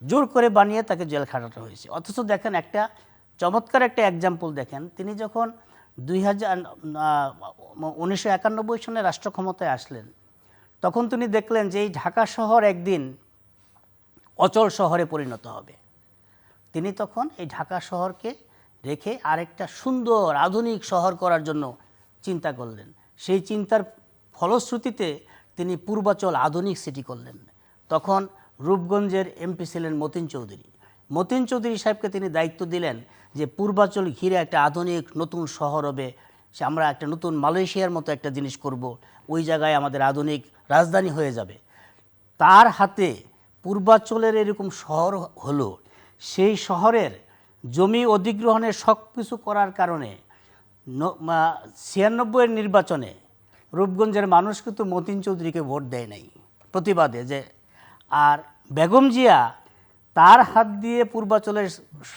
জোর করে বানিয়ে তাকে জেল খাটানো হয়েছে। অথচ দেখেন একটা চমৎকার একটা এক্সাম্পল দেখেন, তিনি যখন 1991 সনে রাষ্ট্র ক্ষমতায় আসলেন, তখন তিনি দেখলেন যে এই ঢাকা শহর একদিন অচল শহরে পরিণত হবে। তিনি তখন এই ঢাকা শহরকে রেখে আরেকটা সুন্দর আধুনিক শহর করার জন্য চিন্তা করলেন। সেই চিন্তার ফলশ্রুতিতে তিনি পূর্বাচল আধুনিক সিটি করলেন। তখন রূপগঞ্জের এমপি ছিলেন মতিন চৌধুরী সাহেবকে তিনি দায়িত্ব দিলেন যে পূর্বাচল ঘিরে একটা আধুনিক নতুন শহর হবে, আমরা একটা নতুন মালয়েশিয়ার মতো একটা জিনিস করব, ওই জায়গায় আমাদের আধুনিক রাজধানী হয়ে যাবে। তার হাতে পূর্বাচলের এরকম শহর হলো, সেই শহরের জমি অধিগ্রহণের সব কিছু করার কারণে 96 নির্বাচনে রূপগঞ্জের মানুষ কিন্তু মতিন চৌধুরীকে ভোট দেয় নাই প্রতিবাদে। যে আর বেগম জিয়া তার হাত দিয়ে পূর্বাচলের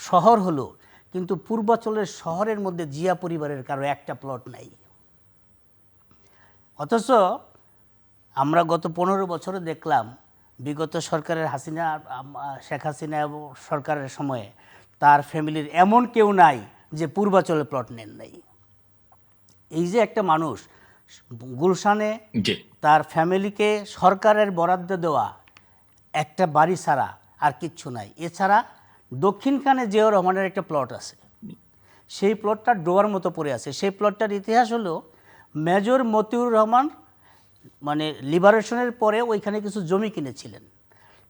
শহর হলো, কিন্তু পূর্বাচলের শহরের মধ্যে জিয়া পরিবারের কারো একটা প্লট নাই। অথচ আমরা গত 15 বছরে দেখলাম, বিগত সরকারের শেখ হাসিনা সরকারের সময়ে তার ফ্যামিলির এমন কেউ নাই যে পূর্বাচলে প্লট নেন নাই। এই যে একটা মানুষ গুলশানে তার ফ্যামিলিকে সরকারের বরাদ্দ দেওয়া একটা বাড়ি ছাড়া আর কিচ্ছু নাই। এছাড়া দক্ষিণখানে জিয়াউর রহমানের একটা প্লট আছে, সেই প্লটটা ডোয়ার মতো পড়ে আছে। সেই প্লটটার ইতিহাস হলো মেজর মতিউর রহমান লিবারেশনের পরে ওইখানে কিছু জমি কিনেছিলেন।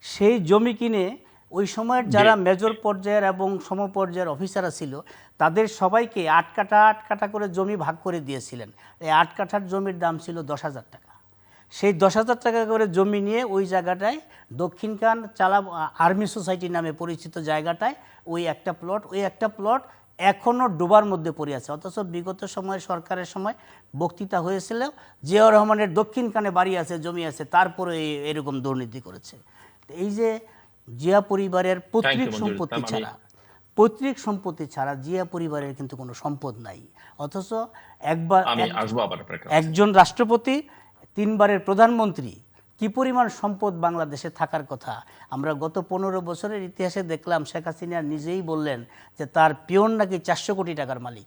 সেই জমি কিনে ওই সময়ের যারা মেজর পর্যায়ের এবং সমপর্যায়ের অফিসাররা ছিল তাদের সবাইকে 8 কাঠা 8 কাঠা করে জমি ভাগ করে দিয়েছিলেন। এই 8 কাঠার জমির দাম ছিল 10,000 টাকা। সেই 10,000 টাকা করে জমি নিয়ে ওই জায়গাটায় দক্ষিণখান চালা আর্মি সোসাইটি নামে পরিচিত জায়গাটায় ওই একটা প্লট এখনও ডোবার মধ্যে পড়ে আছে। অথচ বিগত সময়ে সরকারের সময় বক্তৃতা হয়েছিল জিয়াউর রহমানের দক্ষিণখানে বাড়ি আছে, জমি আছে, তারপরে এরকম দুর্নীতি করেছে। এই যে জিয়া পরিবারের পৈতৃক সম্পত্তি ছাড়া জিয়া পরিবারের কিন্তু কোনো সম্পদ নাই। অথচ একজন রাষ্ট্রপতি, 3 বারের প্রধানমন্ত্রী, কি পরিমাণ সম্পদ বাংলাদেশে থাকার কথা আমরা গত 15 বছরের ইতিহাসে দেখলাম। শেখ হাসিনা নিজেই বললেন যে তার পিয়ন নাকি 400 কোটি টাকার মালিক।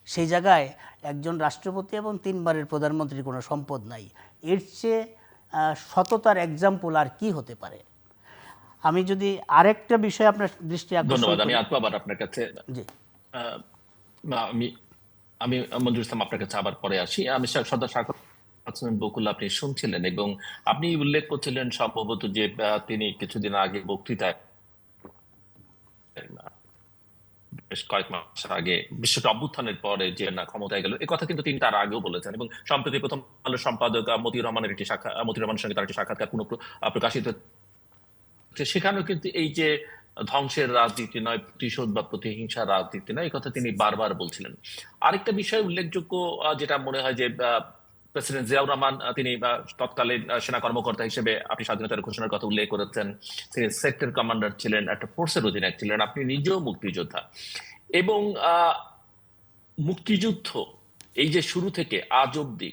সেই জায়গায় একজন রাষ্ট্রপতি এবং 3 বারের প্রধানমন্ত্রীর কোনো সম্পদ নাই। এর চেয়ে সততার এক্সাম্পল আর কি হতে পারে? আমি যদি আরেকটা বিষয় আপনার দৃষ্টি আকর্ষণ ধন্যবাদ। আমি আবার আপনার কাছে জি আমি মঞ্জুর ইসলাম আপনার কাছে আবার পরে আসি। আমি সর্দার শাখাওয়াত হোসেন বকুল আপনি শুনছিলেন এবং আপনি উল্লেখ করছিলেন সম্ভবত যে তিনি কিছুদিন আগে বক্তৃতায় বেশ কয়েক মাস আগে বিশ্বটা অভ্যুত্থানের পরে যে না ক্ষমতায় গেল, এ কথা কিন্তু তিনি তার আগেও বলেছেন এবং সম্প্রতি প্রথম আলোর সম্পাদক মতিউর রহমানের মতিউর রহমানের সঙ্গে তার একটি সাক্ষাৎকার প্রকাশিত, সেখানেও কিন্তু এই যে ধ্বংসের রাজনীতি নয়, প্রতিশোধ বা প্রতিহিংসার রাজনীতি নয়, এই কথা তিনি বারবার বলছিলেন। আরেকটা বিষয় উল্লেখযোগ্য যেটা মনে হয় যে প্রেসিডেন্ট জিয়াউর রহমান তিনি তৎকালীন সেনা কর্মকর্তা হিসেবে আপনি স্বাধীনতার ঘোষণার কথা উল্লেখ করেছেন, তিনি সেক্টর কমান্ডার ছিলেন, একটা ফোর্সের অধিনায়ক ছিলেন, আপনি নিজেও মুক্তিযোদ্ধা এবং মুক্তিযুদ্ধ এই যে শুরু থেকে আজ অব্দি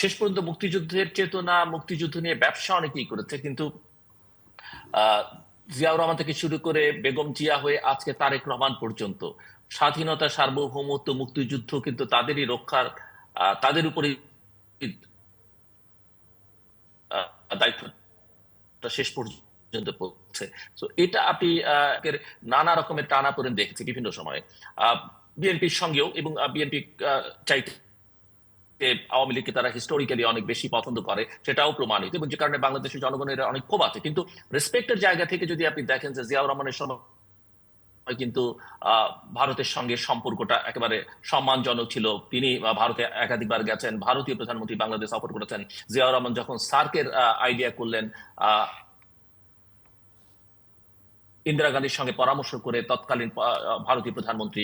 শেষ পর্যন্ত মুক্তিযুদ্ধের চেতনা, মুক্তিযুদ্ধ নিয়ে ব্যবসা অনেকেই করেছে, কিন্তু জিয়াউর রহমান থেকে শুরু করে বেগম জিয়া হয়ে আজকে তারেক রহমান পর্যন্ত স্বাধীনতা, সার্বভৌমত্ব, মুক্তিযুদ্ধ কিন্তু তাদেরই রক্ষার, তাদের উপরে দায়িত্বটা শেষ পর্যন্ত পড়ছে। তো এটা আপনি নানা রকমের টানাপোড়েন দেখেছি বিভিন্ন সময়ে বিএনপির সঙ্গেও, এবং বিএনপি চাইতে আওয়ামী লীগকে তারা হিস্টোরিক্যালি অনেক বেশি পছন্দ করে, সেটাও প্রমাণিত, এবং যে কারণে বাংলাদেশের জনগণের অনেক ক্ষোভ আছে। কিন্তু রেসপেক্টের জায়গা থেকে যদি আপনি দেখেন যে জিয়াউর রহমানের সময় কিন্তু ভারতের সঙ্গে সম্পর্কটা একেবারে সম্মানজনক ছিল। তিনি ভারতে একাধিকবার গেছেন, ভারতীয় প্রধানমন্ত্রী বাংলাদেশ সফর করেছেন। জিয়াউর রহমান যখন সার্কের আইডিয়া করলেন, ইন্দিরা গান্ধীর সঙ্গে পরামর্শ করে তৎকালীন ভারতীয় প্রধানমন্ত্রী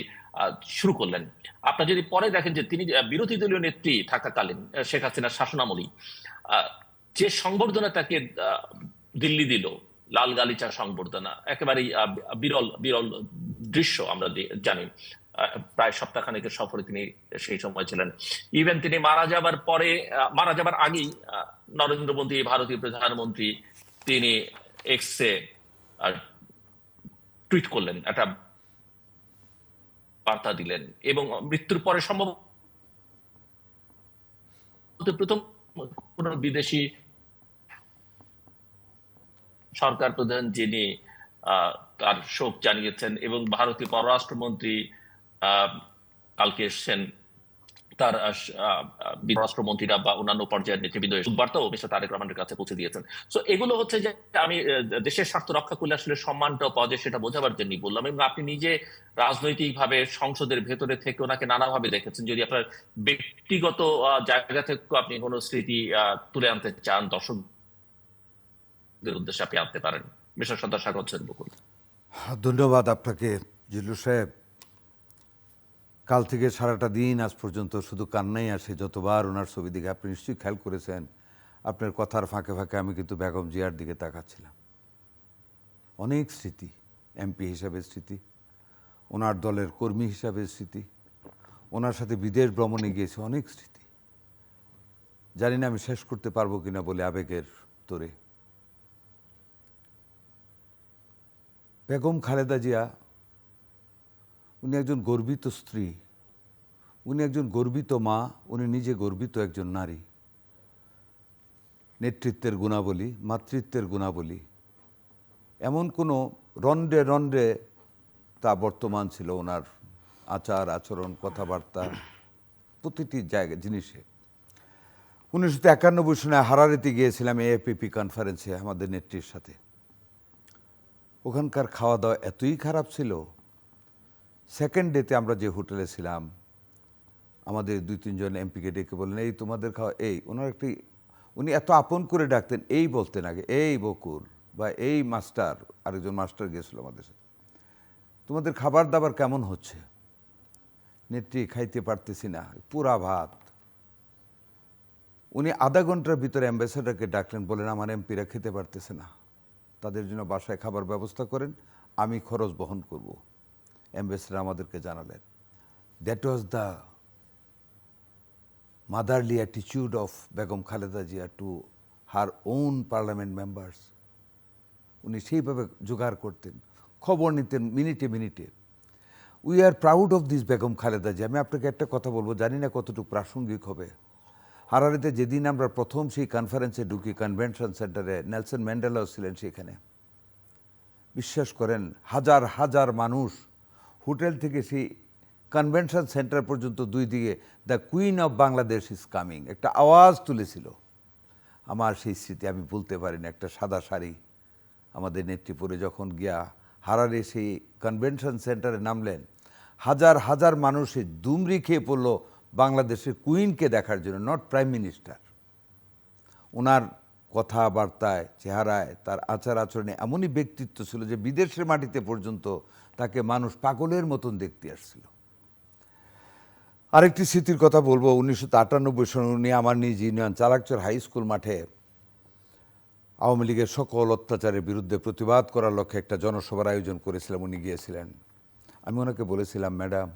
শুরু করলেন। আপনারা যদি পরে দেখেন যে তিনি বিরোধী দলীয় নেত্রী থাকাকালীন শেখ হাসিনার শাসনামলী যে সংবর্ধনা তাকে দিল্লি দিল, লাল গালিচা সংবর্ধনা, একেবারেই বিরল দৃশ্য আমরা জানি। প্রায় সপ্তাহখানেকের সফরে তিনি সেই সময় ছিলেন। ইভেন তিনি মারা যাবার আগেই নরেন্দ্র মোদী, ভারতীয় প্রধানমন্ত্রী, তিনি এক্সে টুইট করলেন, একটা বার্তা দিলেন, এবং মৃত্যুর পরে সম্ভবত প্রথম কোন বিদেশি সরকার প্রধান যিনি তার শোক জানিয়েছেন, এবং ভারতীয় পররাষ্ট্রমন্ত্রী কালকে এসছেন, তার পররাষ্ট্রমন্ত্রীরা বা অন্যান্য পর্যায়ের নেতৃবৃন্দ বার্তাও মিস্টার তারেক রহমানের কাছে পৌঁছে দিয়েছেন। তো এগুলো হচ্ছে যে আমি দেশের স্বার্থ রক্ষা করলে আসলে সম্মানটা পাওয়া যায় সেটা বোঝাবার জন্যই বললাম। এবং আপনি নিজে রাজনৈতিক ভাবে সংসদের ভেতরে থেকে ওনাকে নানাভাবে দেখেছেন। যদি আপনার ব্যক্তিগত জায়গা থেকে আপনি কোনো স্মৃতি তুলে আনতে চান দর্শকদের উদ্দেশ্যে, আপনি আনতে পারেন। মিস্টার সর্দার শাখাওয়াত হোসেন বকুল। ধন্যবাদ আপনাকে জিল্লুর সাহেব। কাল থেকে সারাটা দিন আজ পর্যন্ত শুধু কান্নাই আসে যতবার ওনার ছবি দিকে। আপনি নিশ্চয়ই খেয়াল করেছেন, আপনার কথার ফাঁকে ফাঁকে আমি কিন্তু বেগম জিয়ার দিকে তাকাচ্ছিলাম। অনেক স্মৃতি, এমপি হিসাবে স্মৃতি, ওনার দলের কর্মী হিসাবে স্মৃতি, ওনার সাথে বিদেশ ভ্রমণে গিয়েছে, অনেক স্মৃতি। জানি না আমি শেষ করতে পারবো কিনা বলে আবেগের তোরে। বেগম খালেদা জিয়া উনি একজন গর্বিত স্ত্রী, উনি একজন গর্বিত মা, উনি নিজে গর্বিত একজন নারী। নেতৃত্বের গুণাবলী, মাতৃত্বের গুণাবলী, এমন কোনো রন্ধ্রে রন্ধ্রে তা বর্তমান ছিল ওনার আচার আচরণ, কথাবার্তা, প্রতিটি জায়গা জিনিসে। 1991 সনে হারারেতে গিয়েছিলাম এএপিপি কনফারেন্সে আমাদের নেত্রীর সাথে। ওখানকার খাওয়া দাওয়া এতই খারাপ ছিল, সেকেন্ড ডেতে আমরা যে হোটেলে ছিলাম আমাদের 2-3 জন এমপিকে ডেকে বললেন, এই তোমাদের খাওয়া, এই ওনার একটি, উনি এত আপন করে ডাকতেন, এই বলতেন আগে, এই বকুল বা এই মাস্টার, আরেকজন মাস্টার গেছিল আমাদের সাথে, তোমাদের খাবার দাবার কেমন হচ্ছে? নেত্রী, খাইতে পারতেছি না, পুরা ভাত। উনি আধা ঘন্টার ভিতরে অ্যাম্বাসেডারকে ডাকলেন, বলেন আমার এমপিরা খেতে পারতেছে না, তাদের জন্য বাসায় খাবার ব্যবস্থা করেন, আমি খরচ বহন করব। অ্যাম্বাসেডার আমাদেরকে জানালেন। That was the motherly attitude of Begum Khaleda Zia to her own parliament members. উনি সেইভাবে জোগাড় করতেন, খবর নিতেন মিনিটে মিনিটে। We are proud of this Begum Khaleda Zia. আমি আপনাকে একটা কথা বলবো, জানি না কতটুকু প্রাসঙ্গিক হবে। হারারিতে যেদিন আমরা প্রথম সেই কনফারেন্সে ঢুকি, কনভেনশন সেন্টারে, নেলসন ম্যান্ডেলাও ছিলেন সেখানে। বিশ্বাস করেন, হাজার হাজার মানুষ হোটেল থেকে সেই কনভেনশন সেন্টার পর্যন্ত দুই দিকে the queen of Bangladesh is coming একটা আওয়াজ তুলেছিল। আমার সেই স্মৃতি আমি ভুলতে পারি না। একটা সাদা শাড়ি আমাদের নেত্রী পরে যখন গিয়া হারারে সেই কনভেনশন সেন্টারে নামলেন, হাজার হাজার মানুষে দুমড়ি খেয়ে পড়লো বাংলাদেশের কুইনকে দেখার জন্য, নট প্রাইম মিনিস্টার। ওনার কথাবার্তায়, চেহারায়, তার আচার আচরণে এমনই ব্যক্তিত্ব ছিল যে বিদেশের মাটিতে পর্যন্ত তাকে মানুষ পাগলের মতন দেখতে আসছিল। আরেকটি স্মৃতির কথা বলবো, 1998 সনে উনি আমার নিজ ইউনিয়ন চালাকচর হাই স্কুল মাঠে আওয়ামী লীগের সকল অত্যাচারের বিরুদ্ধে প্রতিবাদ করার লক্ষ্যে একটা জনসভার আয়োজন করেছিলাম। উনি গিয়েছিলেন। আমি ওনাকে বলেছিলাম, ম্যাডাম,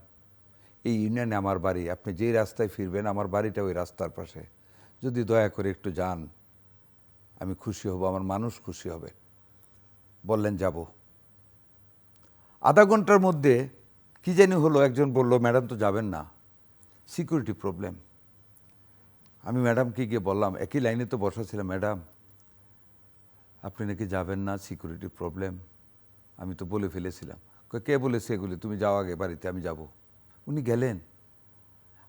এই ইউনিয়নে আমার বাড়ি, আপনি যেই রাস্তায় ফিরবেন আমার বাড়িটা ওই রাস্তার পাশে, যদি দয়া করে একটু যান আমি খুশি হব, আমার মানুষ খুশি হবে। বললেন যাব। আধা ঘন্টার মধ্যে কি জানি হলো, একজন বলল, ম্যাডাম তো যাবেন না, সিকিউরিটি প্রবলেম। আমি ম্যাডামকে গিয়ে বললাম, একই লাইনে তো বসা ছিলাম, ম্যাডাম আপনি নাকি যাবেন না, সিকিউরিটি প্রবলেম। আমি তো বলে ফেলেছিলাম। কে বলেছে এগুলি, তুমি যাও আগে বাড়িতে, আমি যাব। উনি গেলেন,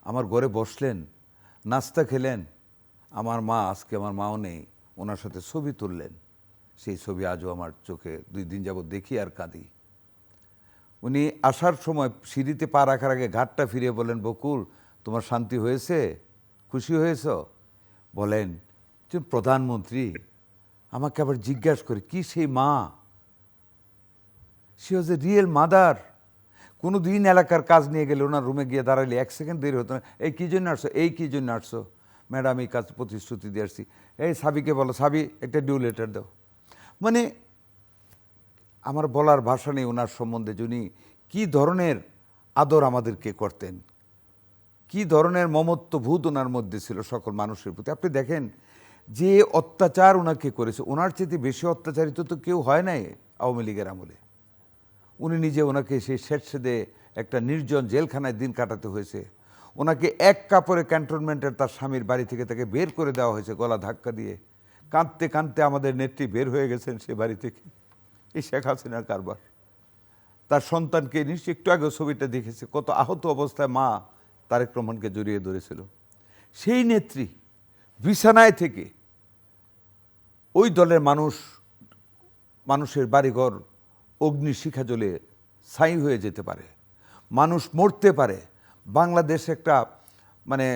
আমার ঘরে বসলেন, নাস্তা খেলেন। আমার মা, আজকে আমার মাও নেই, ওনার সাথে ছবি তুললেন। সেই ছবি আজও আমার চোখে 2 দিন যাবত দেখি আর কাঁদি। উনি আসার সময় সিঁড়িতে পা রাখার আগে ঘাটটা ফিরিয়ে বলেন, বকুল তোমার শান্তি হয়েছে, খুশি হয়েছ? বলেন, তুমি প্রধানমন্ত্রী। আমাকে আবার জিজ্ঞাসা করে, কি সেই মা? C was a real mother. কোনো দিন এলাকার কাজ নিয়ে গেলে ওনার রুমে গিয়ে দাঁড়ালে 1 সেকেন্ড দেরি হতো না। এই কী জন্য আসছো, এই কী জন্য আসছো? ম্যাডাম এই কাজ প্রতিশ্রুতি দিয়ে আসছি। এই সাবিকে বলো, সাবি একটা ডিউ লেটার দাও। মানে আমার বলার ভাষা নেই ওনার সম্বন্ধে, যিনি কী ধরনের আদর আমাদেরকে করতেন, কী ধরনের মমত্ববোধ ওনার মধ্যে ছিল সকল মানুষের প্রতি। আপনি দেখেন যে অত্যাচার ওনাকে করেছে, ওনার চেয়ে বেশি অত্যাচারিত তো কেউ হয় নাই আওয়ামী লীগের আমলে। উনি নিজে, ওনাকে সেই শেষে একটা নির্জন জেলখানায় দিন কাটাতে হয়েছে। ওনাকে এক কাপড়ে ক্যান্টনমেন্টের তার স্বামীর বাড়ি থেকে তাকে বের করে দেওয়া হয়েছে গলা ধাক্কা দিয়ে। কাঁদতে কাঁদতে আমাদের নেত্রী বের হয়ে গেছেন সে বাড়ি থেকে। এই শেখ হাসিনার কারবার। তার সন্তানকে নিশ্চয়ই একটু আগে ছবিটা দেখেছে, কত আহত অবস্থায় মা তারেক রহমানকে জড়িয়ে ধরেছিল। সেই নেত্রী বিছানায় থেকে ওই দলের মানুষের বাড়িঘর অগ্নিশিখা জ্বলে ছাই হয়ে যেতে পারে, মানুষ মরতে পারে, বাংলাদেশ একটা মানে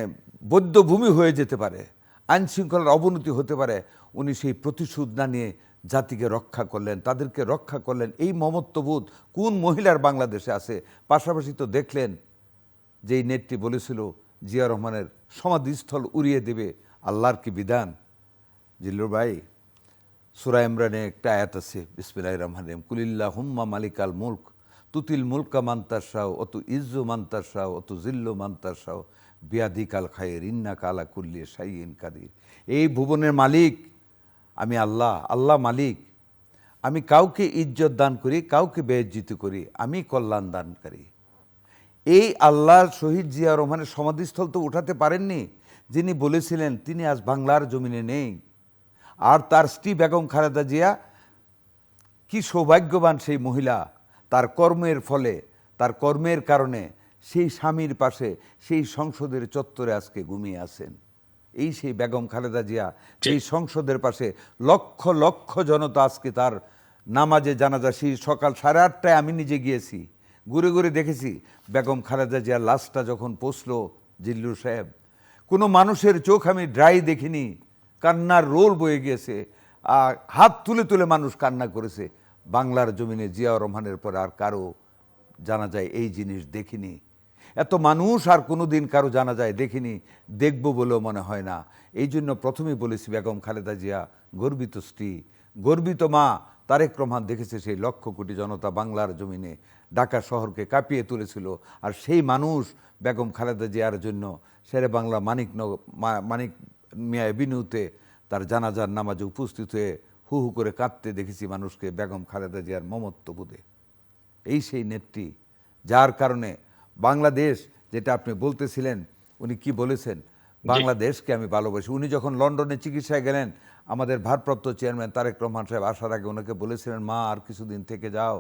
বধ্যভূমি হয়ে যেতে পারে, আইনশৃঙ্খলার অবনতি হতে পারে। উনি সেই প্রতিশোধ না নিয়ে জাতিকে রক্ষা করলেন, তাদেরকে রক্ষা করলেন। এই মমত্ববোধ কোন মহিলার বাংলাদেশে আছে? পাশাপাশি তো দেখলেন যেই নেত্রী বলেছিল জিয়া রহমানের সমাধিস্থল উড়িয়ে দেবে, আল্লাহর কি বিধান। জিল্লুর ভাই, সূরা ইমরানে একটা আয়াত আছে, বিসমিল্লাহির রহমানির রহিম, কুলিল্লাহুম্মা মালিকাল মুলক তুতিল মুলকা মান তাশাউ ওয়া তুইজ্জু মান তাশাউ ওয়া তুযিল্লু মান তাশাউ বিয়াদিকাল খায়র ইন্নাকা আলা কুল্লি শাইইন কাদির। এই ভুবনের মালিক আমি আল্লাহ, আল্লাহ মালিক। আমি কাউকে ইজ্জত দান করি, কাউকে বেইজ্জতি করি, আমি কল্যাণ দানকারী। এই আল্লাহর শহীদ জিয়া রহমানের সমাধিস্থল তো উঠাতে পারেননি যিনি বলেছিলেন তিনি আজ বাংলার জমিনে নেই। আর তার স্ত্রী বেগম খালেদা জিয়া কি সৌভাগ্যবান সেই মহিলা, তার কর্মের ফলে, তার কর্মের কারণে সেই স্বামীর পাশে সেই সংসদের চত্বরে আজকে ঘুমিয়ে আছেন। এই সেই বেগম খালেদা জিয়া, এই সংসদের পাশে লক্ষ লক্ষ জনতা আজকে তার নামাজে জানাজা সেই সকাল 8:30টায় আমি নিজে গিয়েছি, ঘুরে ঘুরে দেখেছি বেগম খালেদা জিয়ার লাশটা যখন পৌঁছলো জিল্লুর সাহেব, কোনো মানুষের চোখ আমি ড্রাই দেখিনি, কান্নার রোল বয়ে গিয়েছে, আর হাত তুলে তুলে মানুষ কান্না করেছে। বাংলার জমিনে জিয়াউর রহমানের পর আর কারো জানা যায় এই জিনিস দেখিনি, এত মানুষ আর কোনো দিন কারো জানা যায় দেখিনি, দেখব বলেও মনে হয় না। এই জন্য প্রথমেই বলেছি বেগম খালেদা জিয়া গর্বিত স্ত্রী, গর্বিত মা। তারেক রহমান দেখেছে সেই লক্ষ কোটি জনতা বাংলার জমিনে ঢাকা শহরকে কাঁপিয়ে তুলেছিল, আর সেই মানুষ বেগম খালেদা জিয়ার জন্য শেরে বাংলা মানিক মিয়া এভিনিউতে তার জানাজার নামাজে উপস্থিত হয়ে হু হু করে কাঁদতে দেখেছি মানুষকে বেগম খালেদা জিয়ার মমত্ববোধে। এই সেই নেত্রী যার কারণে বাংলাদেশ, যেটা আপনি বলতেছিলেন, উনি কি বলেছেন, বাংলাদেশকে আমি ভালোবাসি। উনি যখন লন্ডনে চিকিৎসায় গেলেন, আমাদের ভারপ্রাপ্ত চেয়ারম্যান তারেক রহমান সাহেব আসার আগে ওনাকে বলেছিলেন, মা আর কিছুদিন থেকে যাও।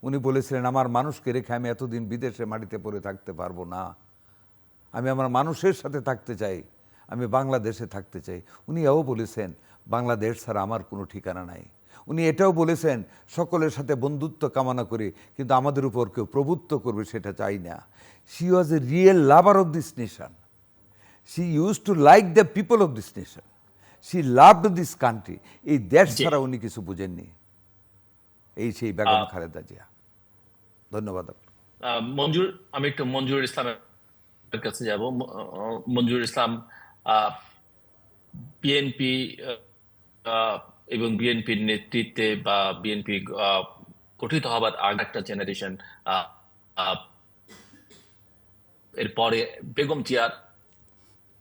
উনি বলেছিলেন, আমার মানুষকে রেখে আমি এতদিন বিদেশে মাটিতে পড়ে থাকতে পারবো না, আমি আমার মানুষের সাথে থাকতে চাই, আমি বাংলাদেশে থাকতে চাই। উনি এও বলেছেন, বাংলাদেশ ছাড়া আমার কোনো ঠিকানা নাই। উনি এটাও বলেছেন, সকলের সাথে বন্ধুত্ব কামনা করি, কিন্তু আমাদের উপর কেউ প্রভুত্ব করবে সেটা চাই না। She was a real lover of this nation. She use to like the people of this nation. She loved this country. এই দেশ ছাড়া উনি কিছু বুঝেননি। এই সেই বেগম খালেদা জিয়া। ধন্যবাদ। মঞ্জুর, আমি একটু মঞ্জুর ইসলামের কাছে যাব। মঞ্জুর ইসলাম, বিএনপি এবং বিএনপির নেতৃত্বে বা বিএনপি গঠিত হবার আগে একটা জেনারেশন, এরপরে বেগম জিয়ার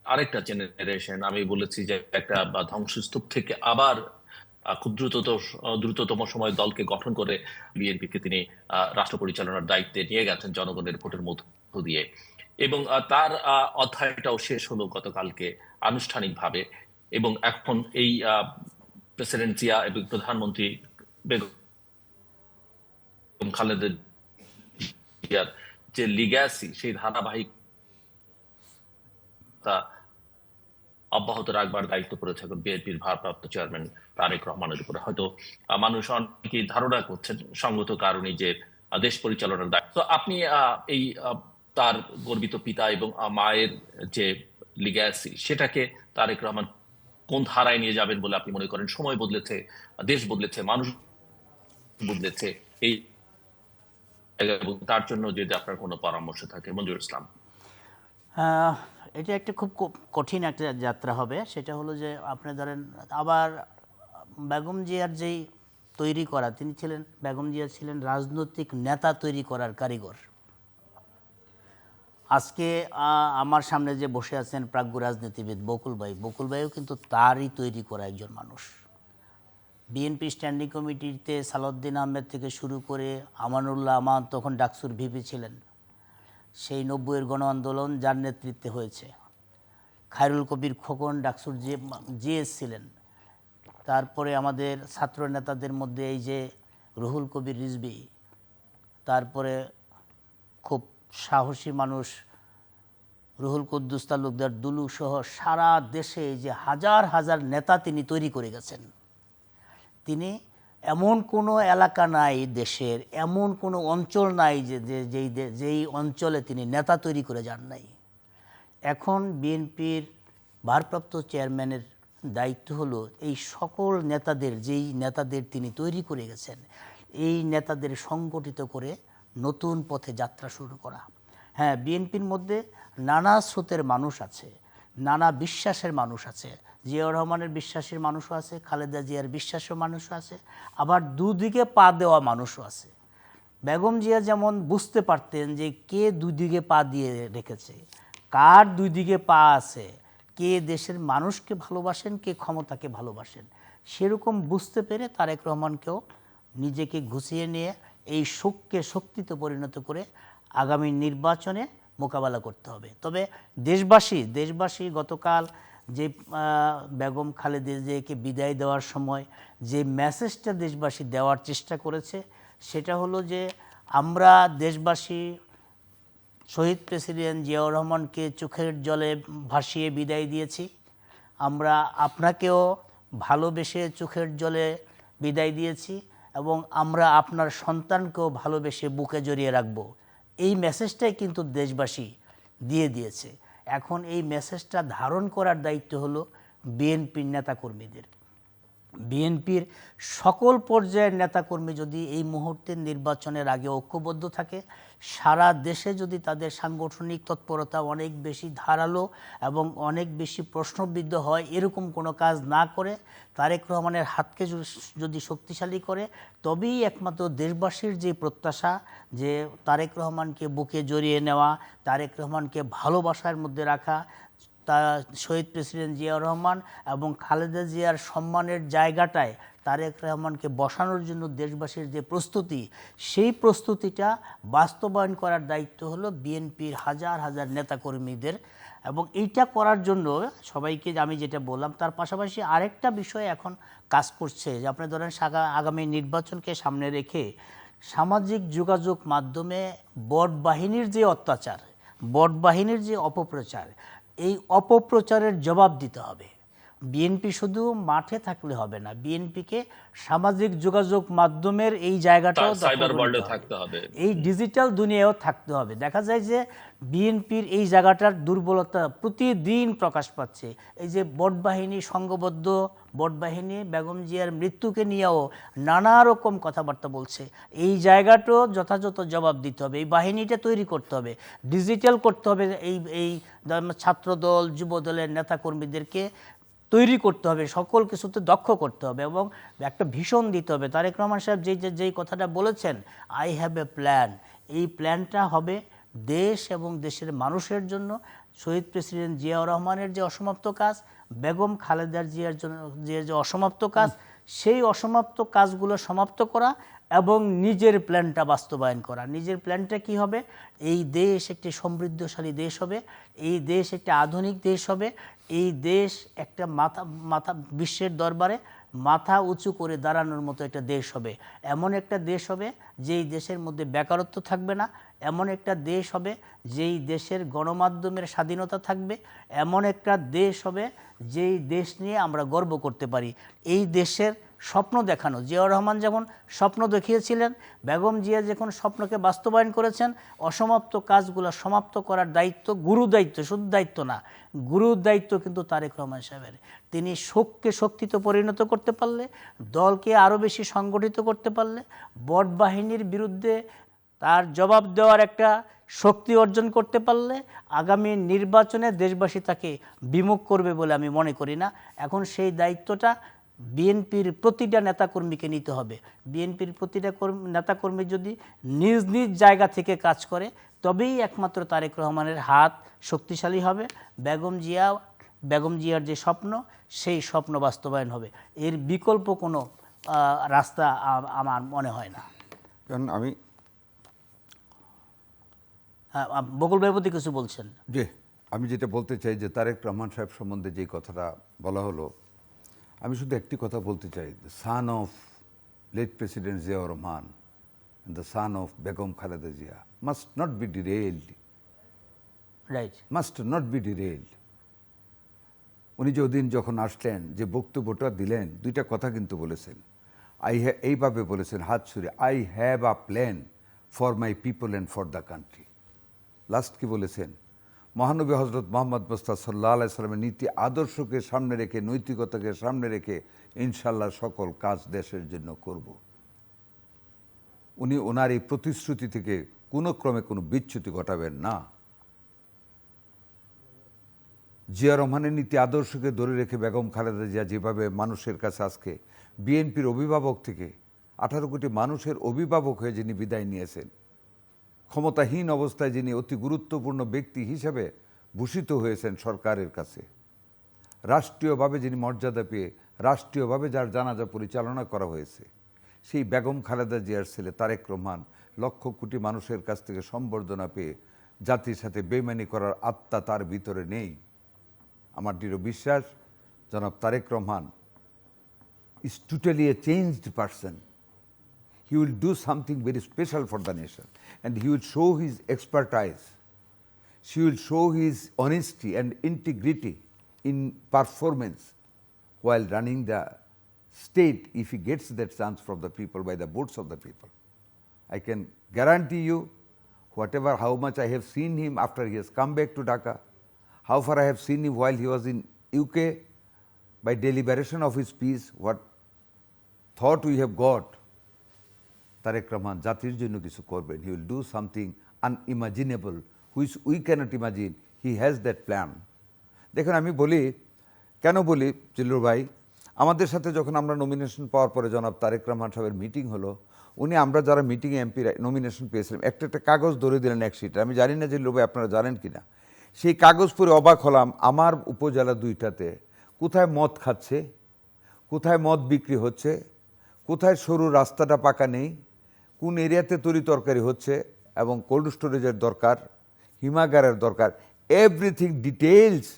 আরেকটা জেনারেশন, আমি বলেছি যে একটা ধ্বংসস্তূপ থেকে আবার খুব দ্রুততম সময় দলকে গঠন করে বিএনপিকে তিনি রাষ্ট্র পরিচালনার দায়িত্বে নিয়ে গেছেন জনগণের ভোটের মধ্য দিয়ে। এবং তার অধ্যায়টাও শেষ হলো গতকালকে আনুষ্ঠানিকভাবে। এবং এখন এই প্রেসিডেন্ট জিয়া এবং প্রধানমন্ত্রী বেগম খালেদা জিয়ার যে লিগ্যাসি, সেই ধারাবাহিকতা অব্যাহত রাখবার দায়িত্ব পড়েছে এখন বিএনপির ভারপ্রাপ্ত চেয়ারম্যান তারেক রহমানের উপরে। হয়তো মানুষ অনেকেই ধারণা করছেন সঙ্গত কারণে যে দেশ পরিচালনার দায়িত্ব। আপনি এই তার গর্বিত পিতা এবং মায়ের যে লিগ্যাসি, সেটাকে তারেক রহমান কোন ধারায় নিয়ে যাবেন বলে আপনি মনে করেন? সময় বদলেছে, দেশ বদলেছে, মানুষ বদলেছে, এই তার জন্য যদি আপনার কোনো পরামর্শ থাকে, মঞ্জুর ইসলাম। এটা একটা খুব কঠিন একটা যাত্রা হবে। সেটা হলো যে আপনি ধরেন, আবার বেগম জিয়ার যেই তৈরি করা, তিনি ছিলেন, বেগম জিয়া ছিলেন রাজনৈতিক নেতা তৈরি করার কারিগর। আজকে আমার সামনে যে বসে আছেন প্রাজ্ঞ রাজনীতিবিদ বকুল ভাইও কিন্তু তারই তৈরি করা একজন মানুষ। বিএনপি স্ট্যান্ডিং কমিটিতে সালাউদ্দিন আহমেদ থেকে শুরু করে আমানুল্লাহ আমান, তখন ডাকসুর ভিপি ছিলেন, সেই 90-এর গণ আন্দোলন যার নেতৃত্বে হয়েছে। খায়রুল কবির খোকন ডাকসুর জিএস ছিলেন। তারপরে আমাদের ছাত্র নেতাদের মধ্যে এই যে রুহুল কবির রিজভী, তারপরে খুব সাহসী মানুষ রুহুল কুদ্দুস তালুকদার দুলু সহ সারা দেশে যে হাজার হাজার নেতা তিনি তৈরি করে গেছেন। তিনি এমন কোনো এলাকা নাই দেশের, এমন কোনো অঞ্চল নাই যেই অঞ্চলে তিনি নেতা তৈরি করে যান নাই। এখন বিএনপির ভারপ্রাপ্ত চেয়ারম্যানের দায়িত্ব হলো এই সকল নেতাদের, যেই নেতাদের তিনি তৈরি করে গেছেন, এই নেতাদের সংগঠিত করে নতুন পথে যাত্রা শুরু করা। হ্যাঁ, বিএনপির মধ্যে নানা স্রোতের মানুষ আছে, নানা বিশ্বাসের মানুষ আছে। জিয়াউর রহমানের বিশ্বাসের মানুষও আছে, খালেদা জিয়ার বিশ্বাসের মানুষও আছে, আবার দুদিকে পা দেওয়া মানুষও আছে। বেগম জিয়া যেমন বুঝতে পারতেন যে কে দুদিকে পা দিয়ে রেখেছে, কার দুই দিকে পা আছে, কে দেশের মানুষকে ভালোবাসেন, কে ক্ষমতাকে ভালোবাসেন, সেরকম বুঝতে পেরে তারেক রহমানকেও নিজেকে গুছিয়ে নিয়ে এই শোককে শক্তিতে পরিণত করে আগামী নির্বাচনে মোকাবেলা করতে হবে। তবে দেশবাসী গতকাল যে বেগম খালেদা জিয়াকে বিদায় দেওয়ার সময় যে মেসেজটা দেশবাসী দেওয়ার চেষ্টা করেছে, সেটা হলো যে আমরা দেশবাসী শহীদ প্রেসিডেন্ট জিয়াউর রহমানকে চোখের জলে ভাসিয়ে বিদায় দিয়েছি, আমরা আপনাকেও ভালোবেসে চোখের জলে বিদায় দিয়েছি, এবং আমরা আপনার সন্তানকেও ভালোবেসে বুকে জড়িয়ে রাখব, এই মেসেজটাই কিন্তু দেশবাসী দিয়ে দিয়েছে। এখন এই মেসেজটা ধারণ করার দায়িত্ব হলো বিএনপির নেতাকর্মীদের। বিএনপির সকল পর্যায়ের নেতাকর্মী যদি এই মুহূর্তের নির্বাচনের আগে ঐক্যবদ্ধ থাকে, সারা দেশে যদি তাদের সাংগঠনিক তৎপরতা অনেক বেশি ধারালো এবং অনেক বেশি প্রশ্নবিদ্ধ হয়, এরকম কোনো কাজ না করে তারেক রহমানের হাতকে যদি শক্তিশালী করে, তবেই একমাত্র দেশবাসীর যে প্রত্যাশা যে তারেক রহমানকে বুকে জড়িয়ে নেওয়া, তারেক রহমানকে ভালোবাসার মধ্যে রাখা, তা শহীদ প্রেসিডেন্ট জিয়াউর রহমান এবং খালেদা জিয়ার সম্মানের জায়গাটায় তারেক রহমানকে বসানোর জন্য দেশবাসীর যে প্রস্তুতি, সেই প্রস্তুতিটা বাস্তবায়ন করার দায়িত্ব হলো বিএনপির হাজার হাজার নেতাকর্মীদের। এবং এইটা করার জন্য সবাইকে আমি যেটা বললাম, তার পাশাপাশি আরেকটা বিষয় এখন কাজ করছে যে আপনি ধরেন আগামী নির্বাচনকে সামনে রেখে সামাজিক যোগাযোগ মাধ্যমে বট বাহিনীর যে অত্যাচার, বট বাহিনীর যে অপপ্রচার, এই অপপ্রচারের জবাব দিতে হবে। বিএনপি শুধু মাঠে থাকলে হবে না, বিএনপিকে সামাজিক যোগাযোগ মাধ্যমের এই জায়গাটাও সাইবার ওয়ার্ল্ডে থাকতে হবে, এই ডিজিটাল দুনিয়ায়ও থাকতে হবে। দেখা যায় যে বিএনপির এই জায়গাটার দুর্বলতা প্রতিদিন প্রকাশ পাচ্ছে। এই যে বট বাহিনী সংঘবদ্ধ, বট বাহিনী বেগম জিয়ার মৃত্যুকে নিয়েও নানা রকম কথাবার্তা বলছে, এই জায়গাটাও যথাযথ জবাব দিতে হবে। এই বাহিনীটা তৈরি করতে হবে, ডিজিটাল করতে হবে, এই ছাত্রদল যুবদলের নেতাকর্মীদেরকে তৈরি করতে হবে, সকল কিছুতে দক্ষ করতে হবে এবং একটা ভীষণ দিতে হবে। তারেক রহমান সাহেব যেই কথাটা বলেছেন, আই হ্যাভ এ প্ল্যান, এই প্ল্যানটা হবে দেশ এবং দেশের মানুষের জন্য। শহীদ প্রেসিডেন্ট জিয়াউর রহমানের যে অসমাপ্ত কাজ, বেগম খালেদা জিয়ার জন্য যে অসমাপ্ত কাজ, সেই অসমাপ্ত কাজগুলো সমাপ্ত করা এবং নিজের প্ল্যানটা বাস্তবায়ন করা। নিজের প্ল্যানটা কি হবে? এই দেশ একটি সমৃদ্ধশালী দেশ হবে, এই দেশ একটি আধুনিক দেশ হবে, এই দেশ একটা মাথা বিশ্বের দরবারে মাথা উঁচু করে দাঁড়ানোর মতো একটা দেশ হবে। এমন একটা দেশ হবে যেই দেশের মধ্যে বেকারত্ব থাকবে না, এমন একটা দেশ হবে যেই দেশের গণমাধ্যমের স্বাধীনতা থাকবে, এমন একটা দেশ হবে যেই দেশ নিয়ে আমরা গর্ব করতে পারি। এই দেশের স্বপ্ন দেখানো, জিয়াউর রহমান যেমন স্বপ্ন দেখিয়েছিলেন, বেগম জিয়া যখন স্বপ্নকে বাস্তবায়ন করেছেন, অসমাপ্ত কাজগুলো সমাপ্ত করার দায়িত্ব, গুরু দায়িত্ব, শুধু দায়িত্ব না, গুরুর দায়িত্ব কিন্তু তারেক রহমান সাহেবের। তিনি শোককে শক্তিতে পরিণত করতে পারলে, দলকে আরও বেশি সংগঠিত করতে পারলে, বট বাহিনীর বিরুদ্ধে তার জবাব দেওয়ার একটা শক্তি অর্জন করতে পারলে, আগামী নির্বাচনে দেশবাসী তাকে বিমুখ করবে বলে আমি মনে করি না। এখন সেই দায়িত্বটা বিএনপির প্রতিটা নেতাকর্মীকে নিতে হবে। বিএনপির প্রতিটা নেতাকর্মী যদি নিজ নিজ জায়গা থেকে কাজ করে, তবেই একমাত্র তারেক রহমানের হাত শক্তিশালী হবে, বেগম জিয়ার যে স্বপ্ন, সেই স্বপ্ন বাস্তবায়ন হবে। এর বিকল্প কোনো রাস্তা আমার মনে হয় না। কারণ আমি হ্যাঁ, বকুল ভাই প্রতি কিছু বলছেন? আমি যেটা বলতে চাই যে তারেক রহমান সাহেব সম্বন্ধে যে কথাটা বলা হলো, আমি শুধু একটি কথা বলতে চাই, the son of late president Ziaur Rahman, the son of Begum Khaleda Zia must not be derailed, right, must not be derailed. উনি যে ওদিন যখন আসলেন, যে বক্তব্যটা দিলেন, দুইটা কথা কিন্তু বলেছেন। এইভাবে বলেছেন হাত ছুড়ে, I have a plan for my people and for the country. Last কি বলেছেন? মহানবী হজরত মোহাম্মদ মুস্তাফা সাল্লাল্লাহু আলাইহি সাল্লামের নীতি আদর্শকে সামনে রেখে, নৈতিকতাকে সামনে রেখে ইনশাল্লাহ সকল কাজ দেশের জন্য করব। উনি ওনার এই প্রতিশ্রুতি থেকে কোনো ক্রমে কোনো বিচ্যুতি ঘটাবেন না। জিয়া রহমানের নীতি আদর্শকে ধরে রেখে বেগম খালেদা জিয়া যেভাবে মানুষের কাছে আজকে বিএনপির অভিভাবক থেকে 18 কোটি মানুষের অভিভাবক হয়ে যিনি বিদায় নিয়েছেন, ক্ষমতাহীন অবস্থায় যিনি অতি গুরুত্বপূর্ণ ব্যক্তি হিসেবে ভূষিত হয়েছেন সরকারের কাছে, রাষ্ট্রীয়ভাবে যিনি মর্যাদা পেয়ে রাষ্ট্রীয়ভাবে যার জানাজা পরিচালনা করা হয়েছে, সেই বেগম খালেদা জিয়ার ছেলে তারেক রহমান লক্ষ কোটি মানুষের কাছ থেকে সম্বর্ধনা পেয়ে জাতির সাথে বেইমানি করার আত্মা তার ভিতরে নেই। আমার দৃঢ় বিশ্বাস জনাব Tarique Rahman is totally a changed person. He will do something very special for the nation, and he will show his expertise. She will show his honesty and integrity in performance while running the state if he gets that chance from the people, by the votes of the people. I can guarantee you, whatever, how much I have seen him after he has come back to Dhaka, how far I have seen him while he was in UK, by deliberation of his peace, what thought we have got, Tarek Rahman জাতির জন্য কিছু করবেন, he will do something unimaginable which we cannot imagine. He has that plan. দেখুন আমি বলি, কেন বলি জিল্লুর ভাই, আমাদের সাথে যখন আমরা নমিনেশন পাওয়ার পরে জনাব তারেক রহমান সাহেবের মিটিং হলো, উনি আমরা যারা মিটিংয়ে এমপি নমিনেশন পেয়েছিলাম একটা একটা কাগজ ধরে দিলেন এক শিটে। আমি জানি না জিল্লুর ভাই আপনারা জানেন কি না, সেই কাগজ পড়ে অবাক হলাম আমার উপজেলা দুইটাতে কোথায় মদ খাচ্ছে, কোথায় মদ বিক্রি হচ্ছে, কোথায় সরু রাস্তাটা পাকা নেই, কোন এরিয়াতে তরি তরকারি হচ্ছে এবং কোল্ড স্টোরেজের দরকার, হিমাগারের দরকার, এভরিথিং ডিটেলস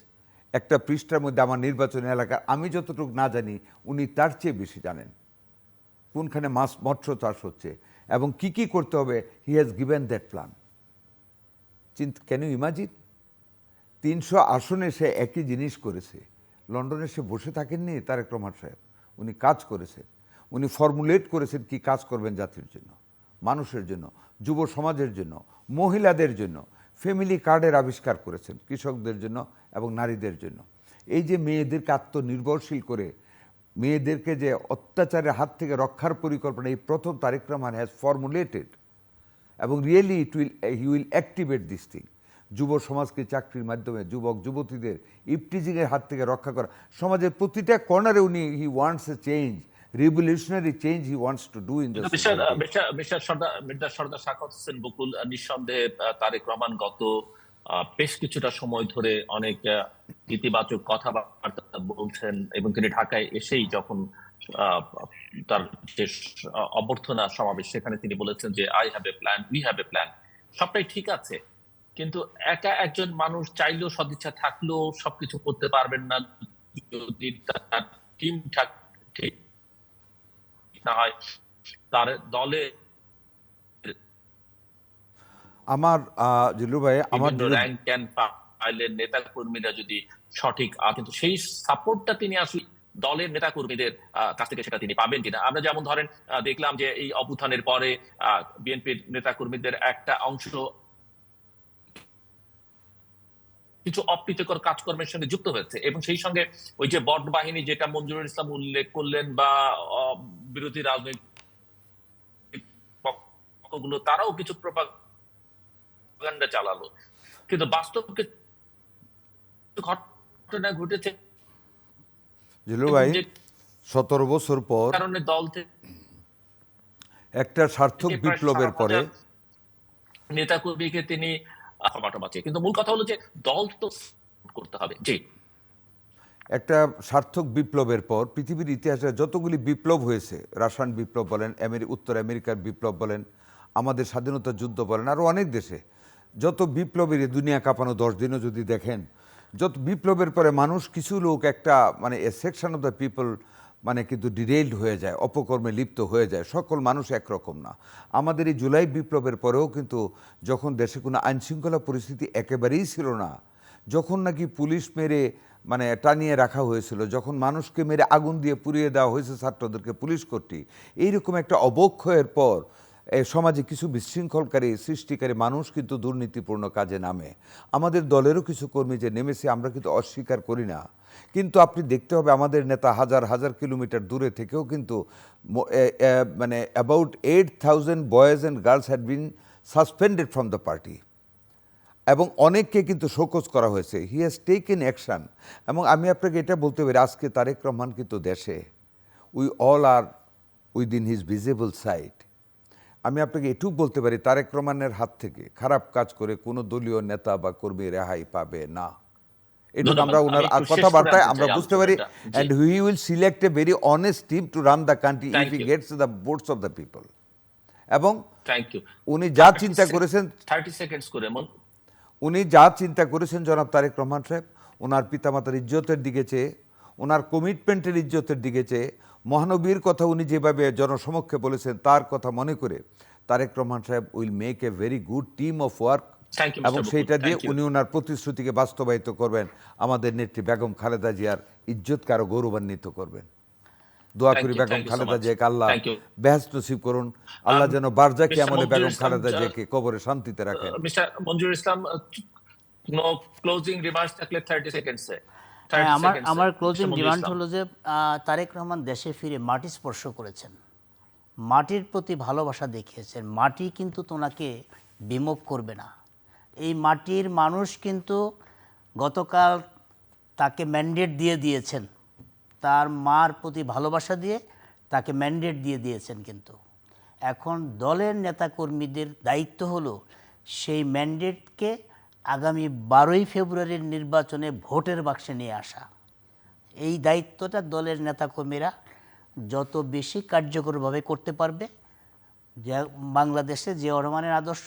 একটা পৃষ্ঠার মধ্যে আমার নির্বাচনী এলাকা। আমি যতটুকু না জানি উনি তার চেয়ে বেশি জানেন কোনখানে মাছ মৎস্য চাষ হচ্ছে এবং কি কি করতে হবে। He has given that plan. Can you imagine 300 আসনে সে একই জিনিস করেছে। লন্ডনে সে বসে থাকেননি তারেক রহমান সাহেব, উনি কাজ করেছেন, উনি ফর্মুলেট করেছেন কি কাজ করবেন জাতির জন্য, মানুষের জন্য, যুব সমাজের জন্য, মহিলাদের জন্য। ফ্যামিলি কার্ডের আবিষ্কার করেছেন কৃষকদের জন্য এবং নারীদের জন্য। এই যে মেয়েদেরকে আত্মনির্ভরশীল করে মেয়েদেরকে যে অত্যাচারের হাত থেকে রক্ষার পরিকল্পনা এই প্রথম তারেক রহমান হ্যাজ ফর্মুলেটেড এবং really he will activate this thing. যুব সমাজকে চাকরির মাধ্যমে যুবক যুবতীদের ইপটিজিংয়ের হাত থেকে রক্ষা করা, সমাজের প্রতিটা কর্নারে উনি he wants a change, revolutionary change he wants to do in the Mirza Sardar Sakhawat Hossain Bakul, নিঃসন্দেহে তারেক রহমান গত বেশ কিছুটা সময় ধরে অনেক ইতিবাচক কথাবার্তা বলছেন এবং তিনি ঢাকায় এসেই যখন তার যে অভ্যর্থনা সমাবেশ সেখানে তিনি বলেছেন যে I have a plan, we have a plan. সবটাই ঠিক আছে, কিন্তু একা একজন মানুষ চাইলেও সদিচ্ছা থাকলেও সবকিছু করতে পারবেন না যদি তার টিম ঠিক না হয়। তার দলে আমার জিল্লু ভাই আমার র্যাঙ্ক অ্যান্ড ফাইলের নেতা কর্মীরা যদি সঠিক, কিন্তু সেই সাপোর্টটা তিনি আসলে দলের নেতা কর্মীদের কাছ থেকে সেটা তিনি পাবেন কিনা। আমরা যেমন ধরেন দেখলাম যে এই অভ্যুত্থানের পরে বিএনপির নেতা কর্মীদের একটা অংশ কিছু অপ্রীতিকর কাজকর্মের সঙ্গে যুক্ত হয়েছে এবং সেই সঙ্গে ওই যে বট বাহিনী যেটা মঞ্জুরুল ইসলাম উল্লেখ করলেন বা বিরোধী রাজনৈতিক পক্ষগুলো তারাও কিছু প্রপাগান্ডা চালালো, কিন্তু বাস্তব ঘটনা ঘটেছে। জিল্লু ভাই 17 বছর পর কারণে দল থেকে একটা সার্থক বিপ্লবের পরে নেতা কর্মীকে তিনি বাঁচিয়ে, কিন্তু মূল কথা হলো যে দল তো করতে হবে। জি, একটা সার্থক বিপ্লবের পর পৃথিবীর ইতিহাসে যতগুলি বিপ্লব হয়েছে, রাশিয়ান বিপ্লব বলেন, উত্তর আমেরিকার বিপ্লব বলেন, আমাদের স্বাধীনতা যুদ্ধ বলেন, আরও অনেক দেশে যত বিপ্লবের দুনিয়া কাঁপানো 10 দিনও যদি দেখেন, যত বিপ্লবের পরে মানুষ কিছু লোক একটা মানে এ সেকশন অফ দ্য পিপল মানে কিন্তু ডিরেইলড হয়ে যায়, অপকর্মে লিপ্ত হয়ে যায়। সকল মানুষ একরকম না। আমাদের এই জুলাই বিপ্লবের পরেও কিন্তু যখন দেশে কোনো আইনশৃঙ্খলা পরিস্থিতি একেবারেই ছিল না, যখন নাকি পুলিশ মেরে মানে টানিয়ে রাখা হয়েছিল, যখন মানুষকে মেরে আগুন দিয়ে পুড়িয়ে দেওয়া হয়েছে ছাত্রদেরকে পুলিশ কর্তৃক, এইরকম একটা অবক্ষয়ের পর সমাজে কিছু বিশৃঙ্খলকারী সৃষ্টিকারী মানুষ কিন্তু দুর্নীতিপূর্ণ কাজে নামে। আমাদের দলেরও কিছু কর্মী যে নেমেছে আমরা কিন্তু অস্বীকার করি না, কিন্তু আপনি দেখতে হবে আমাদের নেতা হাজার হাজার কিলোমিটার দূরে থেকেও কিন্তু মানে about 8,000 boys and girls had been suspended from the party এবং অনেককে কিন্তু শোকজ করা হয়েছে। He has taken action. এবং আমি আপনাকে এটা বলতে পারি আজকে তারেক রহমান কিন্তু দেশে, we all are within his visible sight. আমি আপনাকে এটুকু বলতে পারি তারেক রহমানের হাত থেকে খারাপ কাজ করে কোনো দলীয় নেতা বা কর্মী রেহাই পাবে না। এটুকু আমরা ওনার কথাবার্তায় আমরা বুঝতে পারি। And he will select a very honest team to run the country if he gets the votes of the people. এবং উনি যা চিন্তা করেছেন 30 সেকেন্ডস করে উনি যা চিন্তা করেছেন জনাব তারেক রহমান সাহেব, ওনার পিতামাতার ইজ্জতের দিকে চেয়ে, ওনার কমিটমেন্টের ইজ্জতের দিকে চেয়ে, মহানবীর কথা উনি যেভাবে জনসমক্ষে বলেছেন তার কথা মনে করে তারেক রহমান সাহেব will make a very good team of work এবং সেইটা দিয়ে উনি ওনার প্রতিশ্রুতিকে বাস্তবায়িত করবেন, আমাদের নেত্রী বেগম খালেদা জিয়ার ইজ্জতকে আরও গৌরবান্বিত করবেন। দোয়া Thank করি you, Begum thank you so Khaleda much. জিয়াকে আল্লাহ Thank you. বেহেশত নসিব করুন, আল্লাহ যেন বারজাকি Mr. আমলে Monjur বেগম Islam, খালেদা জিয়াকে কবরে শান্তিতে রাখেন। Mr. Monjur Islam, no closing remarks থাকলে 30 seconds এ। হ্যাঁ, 30 seconds এ, আমার Mr. ক্লোজিং মঞ্জুর ডিমান্ড ইসলাম। হলো যে তারেক রহমান দেশে ফিরে মাটি স্পর্শ করেছেন, মাটির প্রতি ভালোবাসা দেখিয়েছেন। মাটি কিন্তু তোনাকে বিমুখ করবে না। এই মাটির মানুষ কিন্তু গতকাল তাকে ম্যান্ডেট দিয়ে দিয়েছেন, তার মার প্রতি ভালোবাসা দিয়ে তাকে ম্যান্ডেট দিয়ে দিয়েছেন। কিন্তু এখন দলের নেতাকর্মীদের দায়িত্ব হলো সেই ম্যান্ডেটকে আগামী 12ই ফেব্রুয়ারির নির্বাচনে ভোটের বাক্সে নিয়ে আসা। এই দায়িত্বটা দলের নেতাকর্মীরা যত বেশি কার্যকরভাবে করতে পারবে, যে বাংলাদেশে জিয়াউর রহমানের আদর্শ,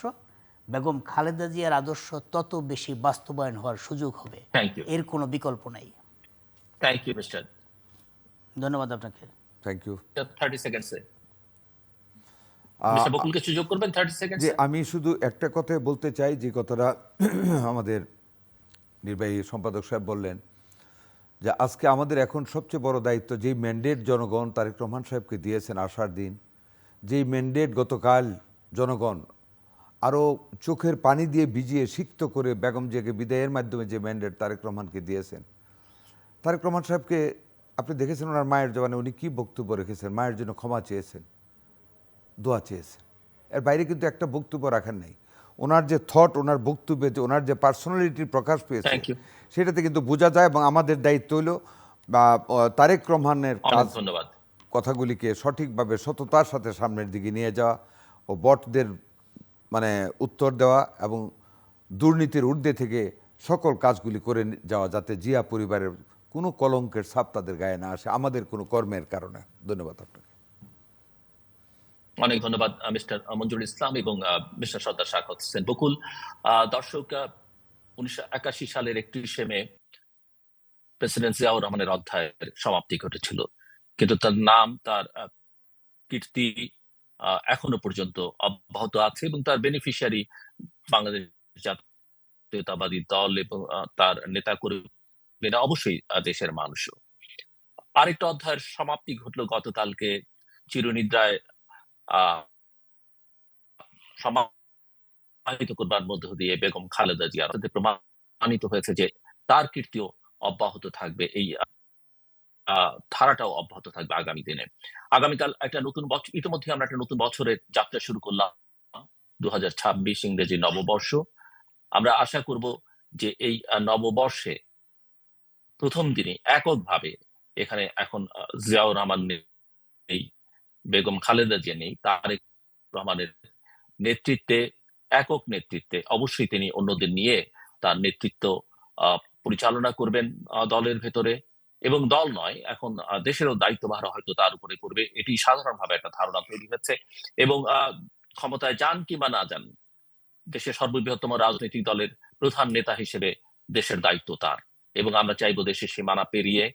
বেগম খালেদা জিয়ার আদর্শ তত বেশি বাস্তবায়ন হওয়ার সুযোগ হবে। Thank you. এর কোনো বিকল্প নাই। Thank you, Mr. ধন্যবাদ আপনাকে। Thank you. 30 seconds এ। Mr. বকুলকে সুযোগ করবেন 30 seconds যে এ? আমি শুধু একটা কথাই বলতে চাই, যে কথাটা আমাদের নির্বাহী সম্পাদক সাহেব বললেন, যে আজকে আমাদের এখন সবচেয়ে বড় দায়িত্ব, যেই ম্যান্ডেট জনগণ তারেক রহমান সাহেবকে দিয়েছেন আসার দিন, যেই ম্যান্ডেট গতকাল জনগণ আরও চোখের পানি দিয়ে ভিজিয়ে সিক্ত করে বেগম জিয়াকে বিদায়ের মাধ্যমে যে ম্যান্ডেট তারেক রহমানকে দিয়েছেন, তারেক রহমান সাহেবকে আপনি দেখেছেন ওনার মায়ের জবানে উনি কী বক্তব্য রেখেছেন, মায়ের জন্য ক্ষমা চেয়েছেন, দোয়া চেয়েছেন। এর বাইরে কিন্তু একটা বক্তব্য রাখেন নাই। ওনার যে থট, ওনার বক্তব্যে যে ওনার যে পার্সোনালিটির প্রকাশ পেয়েছে, Thank you. সেটাতে কিন্তু বোঝা যায়। এবং আমাদের দায়িত্ব হলো তারেক রহমানের অনেক ধন্যবাদ। কথাগুলিকে সঠিকভাবে সততার সাথে সামনের দিকে নিয়ে যাওয়া ও বটদের মানে উত্তর দেওয়া এবং দুর্নীতির ঊর্ধ্বে থেকে সকল কাজগুলি করে যাওয়া, যাতে জিয়া পরিবারের কোনো কলঙ্কের ছাপ তাদের গায়ে না আসে আমাদের কোনো কর্মের কারণে। ধন্যবাদ আপনাকে। অনেক ধন্যবাদ মিস্টার মঞ্জুর ইসলাম এবং মিস্টার সর্দার শাকত হোসেন বকুল। দর্শক, 1981 সালের 31শে মে প্রেসিডেন্ট জিয়াউর রহমানের অধ্যায়ের সমাপ্তি ঘটেছিল, কিন্তু তার নাম, তার কীর্তি এখনো পর্যন্ত অব্যাহত আছে এবং তার বেনিফিশিয়ারি বাংলাদেশ জাতীয়তাবাদী দল এবং তার নেতা কর্মীরা অবশ্যই দেশের মানুষও। আরেকটা অধ্যায়ের সমাপ্তি ঘটলো গতকালকে চিরনিদ্রায় সমাহিত করবার মধ্য দিয়ে বেগম খালেদা জিয়া। প্রমাণিত হয়েছে যে তার কীর্তিও অব্যাহত থাকবে, এই ধারাটাও অব্যাহত থাকবে আগামী দিনে। আগামীকাল একটা নতুন বছর, ইতিমধ্যে আমরা একটা নতুন বছরের যাত্রা শুরু করলাম, 2026 ইংরেজি নববর্ষ। আমরা আশা করব যে এই নববর্ষে প্রথম দিনে এককভাবে, এখানে এখন জিয়াউর রহমান নেই, বেগম খালেদা জিয়া নেই, তারেক রহমানের নেতৃত্বে, একক নেতৃত্বে অবশ্যই তিনি অন্যদের নিয়ে তার নেতৃত্ব পরিচালনা করবেন দলের ভেতরে, এবং দল নয়, এখন দেশেরও দায়িত্বভার হয়তো তার উপরে পড়বে, এটি সাধারণভাবে একটা ধারণা তৈরি হচ্ছে। এবং ক্ষমতায় যান কিংবা না যান, দেশের সর্ববৃহত্তম রাজনৈতিক দলের প্রধান নেতা হিসেবে দেশের দায়িত্ব তার, এবং আমরা চাইবো দেশের সীমানা পেরিয়ে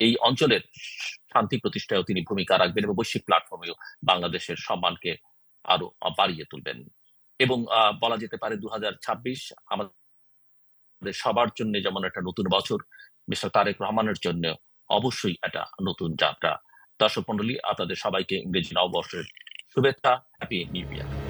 এই অঞ্চলের শান্তি প্রতিষ্ঠায়ও তিনি ভূমিকা রাখবেন এবং বৈশ্বিক প্ল্যাটফর্মেও বাংলাদেশের সম্মানকে আরো বাড়িয়ে তুলবেন। এবং বলা যেতে পারে 2026 আমাদের সবার জন্য যেমন একটা নতুন বছর, মিস্টার তারেক রহমানের জন্য অবশ্যই একটা নতুন যাত্রা। দর্শক মন্ডলী, আপনাদের সবাইকে ইংরেজি নববর্ষের শুভেচ্ছা। Happy new year.